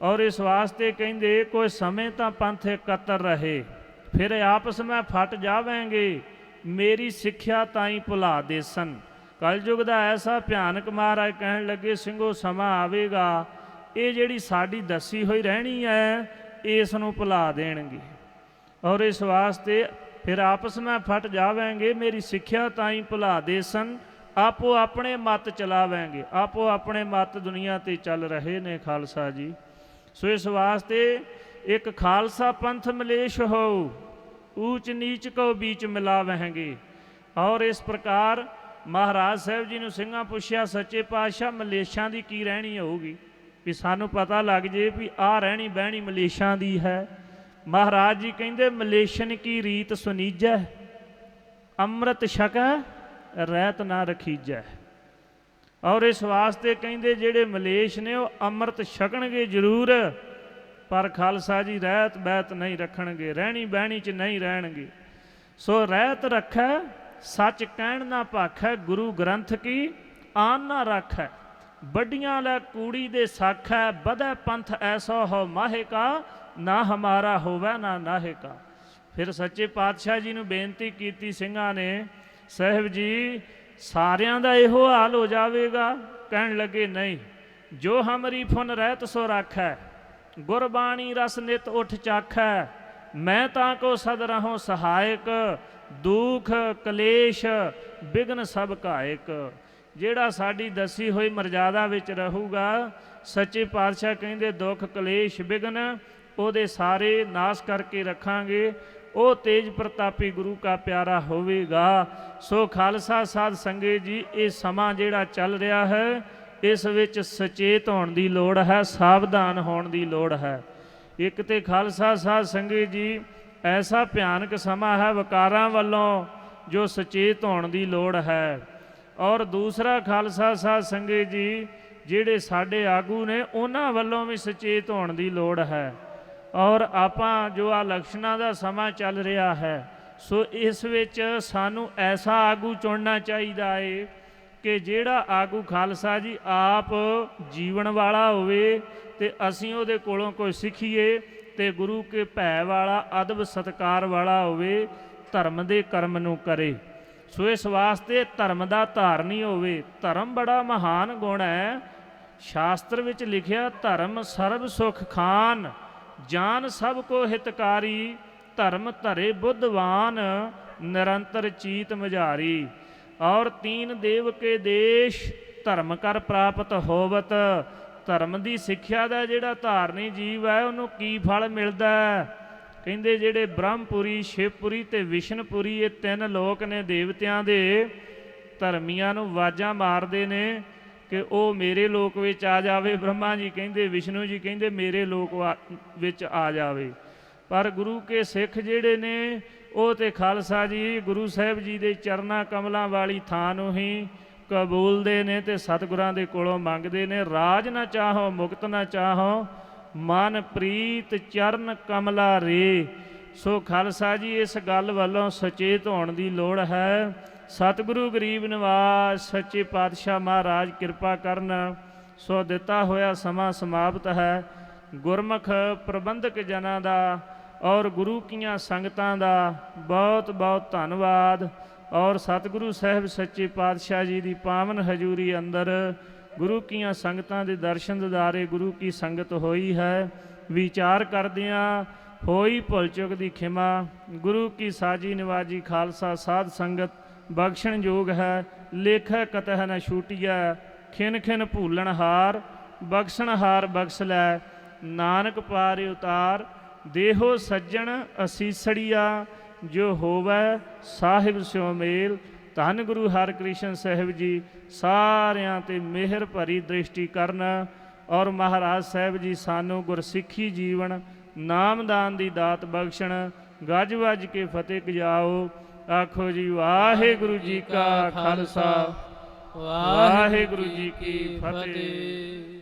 ਔਰ ਇਸ ਵਾਸਤੇ ਕਹਿੰਦੇ ਕੋਈ ਸਮੇਂ ਤਾਂ ਪੰਥ ਇਕੱਤਰ ਰਹੇ, ਫਿਰ ਆਪਸ ਮੈਂ ਫਟ ਜਾਵਾਂਗੇ। ਮੇਰੀ ਸਿੱਖਿਆ ਤਾਈਂ ਭੁਲਾ ਦੇਸਨ। ਕਲਯੁਗ ਦਾ ਐਸਾ ਭਿਆਨਕ ਮਹਾਰਾਜ ਕਹਿਣ ਲੱਗੇ, ਸਿੰਘੋ ਸਮਾਂ ਆਵੇਗਾ, ਇਹ ਜਿਹੜੀ ਸਾਡੀ ਦੱਸੀ ਹੋਈ ਰਹਿਣੀ ਹੈ ਇਸ ਨੂੰ ਭੁਲਾ ਦੇਣਗੇ। ਔਰ ਇਸ ਵਾਸਤੇ ਫਿਰ ਆਪਸ ਮੈਂ ਫਟ ਜਾਵਾਂਗੇ, ਮੇਰੀ ਸਿੱਖਿਆ ਤਾਈਂ ਭੁਲਾ ਦੇਸਨ। ਆਪੋ ਆਪਣੇ ਮਤ ਚਲਾਵਾਂਗੇ, ਆਪੋ ਆਪਣੇ ਮਤ ਦੁਨੀਆ ਤੇ ਚੱਲ ਰਹੇ ਨੇ ਖਾਲਸਾ ਜੀ। ਸੋ ਇਸ ਵਾਸਤੇ ਇੱਕ ਖਾਲਸਾ ਪੰਥ ਮਲੇਸ਼ ਹੋ, ਊਚ ਨੀਚ ਕੋ ਬੀਚ ਮਿਲਾਵਹਿੰਗੇ। ਔਰ ਇਸ ਪ੍ਰਕਾਰ ਮਹਾਰਾਜ ਸਾਹਿਬ ਜੀ ਨੂੰ ਸਿੰਘਾਂ ਪੁੱਛਿਆ, ਸੱਚੇ ਪਾਤਸ਼ਾਹ ਮਲੇਸ਼ਾਂ ਦੀ ਕੀ ਰਹਿਣੀ ਹੋਊਗੀ, ਵੀ ਸਾਨੂੰ ਪਤਾ ਲੱਗ ਜੇ ਵੀ ਆਹ ਰਹਿਣੀ ਬਹਿਣੀ ਮਲੇਸ਼ਾਂ ਦੀ ਹੈ। ਮਹਾਰਾਜ ਜੀ ਕਹਿੰਦੇ, ਮਲੇਸ਼ਨ ਕੀ ਰੀਤ ਸੁਨੀਜੈ, ਅੰਮ੍ਰਿਤ ਛਕੈ ਰਹਿਤ ਨਾ ਰਖੀਜੈ। ਔਰ ਇਸ ਵਾਸਤੇ ਕਹਿੰਦੇ ਜਿਹੜੇ ਮਲੇਸ਼ ਨੇ ਉਹ ਅੰਮ੍ਰਿਤ ਛਕਣਗੇ ਜ਼ਰੂਰ, ਪਰ ਖਾਲਸਾ ਜੀ ਰਹਿਤ ਬਹਿਤ ਨਹੀਂ ਰੱਖਣਗੇ, ਰਹਿਣੀ ਬਹਿਣੀ 'ਚ ਨਹੀਂ ਰਹਿਣਗੇ। ਸੋ ਰਹਿਤ ਰੱਖੈ ਸੱਚ ਕਹਿਣ ਨਾ ਭਾਖੈ, ਗੁਰੂ ਗ੍ਰੰਥ ਕੀ ਆਨ ਨਾ ਰੱਖੈ। ਵੱਡੀਆਂ ਲੈ ਕੂੜੀ ਦੇ ਸਾਖੈ, ਵਧੈ ਪੰਥ ਐਸਾ ਹੋ ਮਾਹੇ ਕਾ, ਨਾ ਹਮਾਰਾ ਹੋਵੈ ਨਾ ਨਾਹੇ ਕਾ। ਫਿਰ ਸੱਚੇ ਪਾਤਸ਼ਾਹ ਜੀ ਨੂੰ ਬੇਨਤੀ ਕੀਤੀ ਸਿੰਘਾਂ ਨੇ, ਸਾਹਿਬ ਜੀ ਸਾਰਿਆਂ ਦਾ ਇਹੋ ਹਾਲ ਹੋ ਜਾਵੇਗਾ? ਕਹਿਣ ਲੱਗੇ ਨਹੀਂ, ਜੋ ਹਮਰੀ ਫੁਨ ਰਹਿਤ ਸੋ ਰਾਖੈ, ਗੁਰਬਾਣੀ ਰਸ ਨਿਤ ਉਠ ਚਾਖੈ। ਮੈਂ ਤਾਂ ਕੋ ਸਦ ਰਹੋ ਸਹਾਇਕ, ਦੁਖ ਕਲੇਸ਼ ਬਿਘਨ ਸਭ ਘਾਇਕ। ਜਿਹੜਾ ਸਾਡੀ ਦੱਸੀ ਹੋਈ ਮਰਜ਼ਾਦਾ ਵਿੱਚ ਰਹੂਗਾ, ਸੱਚੇ ਪਾਤਸ਼ਾਹ ਕਹਿੰਦੇ ਦੁੱਖ ਕਲੇਸ਼ ਬਿਘਨ ਉਹਦੇ ਸਾਰੇ ਨਾਸ਼ ਕਰਕੇ ਰੱਖਾਂਗੇ। ਉਹ ਤੇਜ ਪ੍ਰਤਾਪੀ ਗੁਰੂ ਕਾ ਪਿਆਰਾ ਹੋਵੇਗਾ। ਸੋ ਖਾਲਸਾ ਸਾਧ ਸੰਗਤ ਜੀ, ਇਹ ਸਮਾਂ ਜਿਹੜਾ ਚੱਲ ਰਿਹਾ ਹੈ, ਇਸ ਵਿੱਚ ਸੁਚੇਤ ਹੋਣ ਦੀ ਲੋੜ ਹੈ, ਸਾਵਧਾਨ ਹੋਣ ਦੀ ਲੋੜ ਹੈ। ਇੱਕ ਤੇ ਖਾਲਸਾ ਸਾਧ ਸੰਗਤ ਜੀ ਐਸਾ ਭਿਆਨਕ ਸਮਾਂ ਹੈ ਵਿਕਾਰਾਂ ਵੱਲੋਂ ਜੋ ਸੁਚੇਤ ਹੋਣ ਦੀ ਲੋੜ ਹੈ। ਔਰ ਦੂਸਰਾ ਖਾਲਸਾ ਸਾਧ ਸੰਗਤ ਜੀ ਜਿਹੜੇ ਸਾਡੇ ਆਗੂ ਨੇ ਉਹਨਾਂ ਵੱਲੋਂ ਵੀ ਸੁਚੇਤ ਹੋਣ ਦੀ ਲੋੜ ਹੈ। ਔਰ ਆਪਾਂ ਜੋ ਆ ਇਲੈਕਸ਼ਨਾਂ ਦਾ ਸਮਾਂ ਚੱਲ ਰਿਹਾ ਹੈ, ਸੋ ਇਸ ਵਿੱਚ ਸਾਨੂੰ ਐਸਾ ਆਗੂ ਚੁਣਨਾ ਚਾਹੀਦਾ ਏ ਕਿ ਜਿਹੜਾ ਆਗੂ ਖਾਲਸਾ ਜੀ ਆਪ ਜੀਵਨ ਵਾਲਾ ਹੋਵੇ ਤੇ ਅਸੀਂ ਉਹਦੇ ਕੋਲੋਂ ਕੋਈ ਸਿੱਖੀਏ, ਤੇ ਗੁਰੂ ਕੇ ਭੈ ਵਾਲਾ, ਅਦਬ ਸਤਿਕਾਰ ਵਾਲਾ ਹੋਵੇ, ਧਰਮ ਦੇ ਕਰਮ ਨੂੰ ਕਰੇ। ਸੋ ਇਸ ਵਾਸਤੇ ਧਰਮ ਦਾ ਧਾਰਨੀ ਹੋਵੇ। ਧਰਮ ਬੜਾ ਮਹਾਨ ਗੁਣ ਹੈ। ਸ਼ਾਸਤਰ ਵਿੱਚ ਲਿਖਿਆ, ਧਰਮ ਸਰਬ ਸੁਖ ਖਾਨ, ਜਾਨ ਸਭ ਕੋ ਹਿਤਕਾਰੀ, ਧਰਮ ਧਰੇ ਬੁੱਧਵਾਨ, ਨਿਰੰਤਰ ਚੀਤ ਮਝਾਰੀ। ਔਰ ਤੀਨ ਦੇਵ ਕੇ ਦੇਸ਼, ਧਰਮ ਕਰ ਪ੍ਰਾਪਤ ਹੋਵਤ। ਧਰਮ ਦੀ ਸਿੱਖਿਆ ਦਾ ਜਿਹੜਾ ਧਾਰਨੀ ਜੀਵ ਹੈ ਉਹਨੂੰ ਕੀ ਫਲ ਮਿਲਦਾ ਹੈ? ਕਹਿੰਦੇ ਜਿਹੜੇ ਬ੍ਰਹਮਪੁਰੀ, ਸ਼ਿਵਪੁਰੀ ਤੇ ਵਿਸ਼ਨਪੁਰੀ, ਇਹ ਤਿੰਨ ਲੋਕ ਨੇ ਦੇਵਤਿਆਂ ਦੇ, ਧਰਮੀਆਂ ਨੂੰ ਆਵਾਜ਼ਾਂ ਮਾਰਦੇ ਨੇ ਕਿ ਉਹ ਮੇਰੇ ਲੋਕ ਵਿੱਚ ਆ ਜਾਵੇ। ਬ੍ਰਹਮਾ ਜੀ ਕਹਿੰਦੇ, ਵਿਸ਼ਨੂੰ ਜੀ ਕਹਿੰਦੇ ਮੇਰੇ ਲੋਕ ਵਿੱਚ ਆ ਜਾਵੇ। ਪਰ ਗੁਰੂ ਕੇ ਸਿੱਖ ਜਿਹੜੇ ਨੇ ਉਹ ਤੇ ਖਾਲਸਾ ਜੀ ਗੁਰੂ ਸਾਹਿਬ ਜੀ ਦੇ ਚਰਨਾਂ ਕਮਲਾਂ ਵਾਲੀ ਥਾਂ ਨੂੰ ਹੀ ਕਬੂਲਦੇ ਨੇ ਤੇ ਸਤਿਗੁਰਾਂ ਦੇ ਕੋਲੋਂ ਮੰਗਦੇ ਨੇ। ਰਾਜ ਨਾ ਚਾਹੋ ਮੁਕਤ ਨਾ ਚਾਹੋ, ਮਨ ਪ੍ਰੀਤ ਚਰਨ ਕਮਲਾ ਰੇ। ਸੋ ਖਾਲਸਾ ਜੀ ਇਸ ਗੱਲ ਵੱਲੋਂ ਸੁਚੇਤ ਹੋਣ ਦੀ ਲੋੜ ਹੈ। ਸਤਿਗੁਰੂ ਗਰੀਬ ਨਿਵਾਸ ਸੱਚੇ ਪਾਤਸ਼ਾਹ ਮਹਾਰਾਜ ਕਿਰਪਾ ਕਰਨ। ਸੋ ਦਿੱਤਾ ਹੋਇਆ ਸਮਾਂ ਸਮਾਪਤ ਹੈ। ਗੁਰਮੁਖ ਪ੍ਰਬੰਧਕ ਜਨਾਂ ਦਾ ਔਰ ਗੁਰੂ ਕੀਆਂ ਸੰਗਤਾਂ ਦਾ ਬਹੁਤ ਬਹੁਤ ਧੰਨਵਾਦ। ਔਰ ਸਤਿਗੁਰੂ ਸਾਹਿਬ ਸੱਚੇ ਪਾਤਸ਼ਾਹ ਜੀ ਦੀ ਪਾਵਨ ਹਜ਼ੂਰੀ ਅੰਦਰ ਗੁਰੂ ਕੀਆਂ ਸੰਗਤਾਂ ਦੇ ਦਰਸ਼ਨ ਦਿਦਾਰੇ ਗੁਰੂ ਕੀ ਸੰਗਤ ਹੋਈ ਹੈ। ਵਿਚਾਰ ਕਰਦਿਆਂ ਹੋਈ ਭੁੱਲ ਚੁੱਕ ਦੀ ਖਿਮਾ। ਗੁਰੂ ਕੀ ਸਾਜੀ ਨਿਵਾਜੀ ਖਾਲਸਾ ਸਾਧ ਸੰਗਤ ਬਖਸ਼ਣ ਯੋਗ ਹੈ। ਲੇਖੈ ਕਤਹਿ ਨ ਛੂਟੀਐ, ਖਿਨ ਖਿਨ ਭੂਲਣ ਹਾਰ, ਬਖਸ਼ਣ ਹਾਰ ਬਖਸ਼ ਲੈ, ਨਾਨਕ ਪਾਰਿ ਉਤਾਰ। ਦੇਹੋ ਸੱਜਣ ਅਸੀਸੜੀਆ, ਜੋ ਹੋਵੈ ਸਾਹਿਬ ਸਿਉ ਮੇਲ। ਧੰਨ ਗੁਰੂ ਹਰਿਕ੍ਰਿਸ਼ਨ ਸਾਹਿਬ ਜੀ ਸਾਰਿਆਂ ਤੇ ਮਿਹਰ ਭਰੀ ਦ੍ਰਿਸ਼ਟੀ ਕਰਨ। ਔਰ ਮਹਾਰਾਜ ਸਾਹਿਬ ਜੀ ਸਾਨੂੰ ਗੁਰਸਿੱਖੀ ਜੀਵਨ ਨਾਮਦਾਨ ਦੀ ਦਾਤ ਬਖਸ਼ਣ। ਗੱਜ ਵੱਜ ਕੇ ਫਤਿਹ ਗਜਾਓ। ਆਖੋ ਜੀ ਵਾਹਿਗੁਰੂ ਜੀ ਕਾ ਖਾਲਸਾ, ਵਾਹਿਗੁਰੂ ਜੀ ਕੀ ਫਤਿਹ।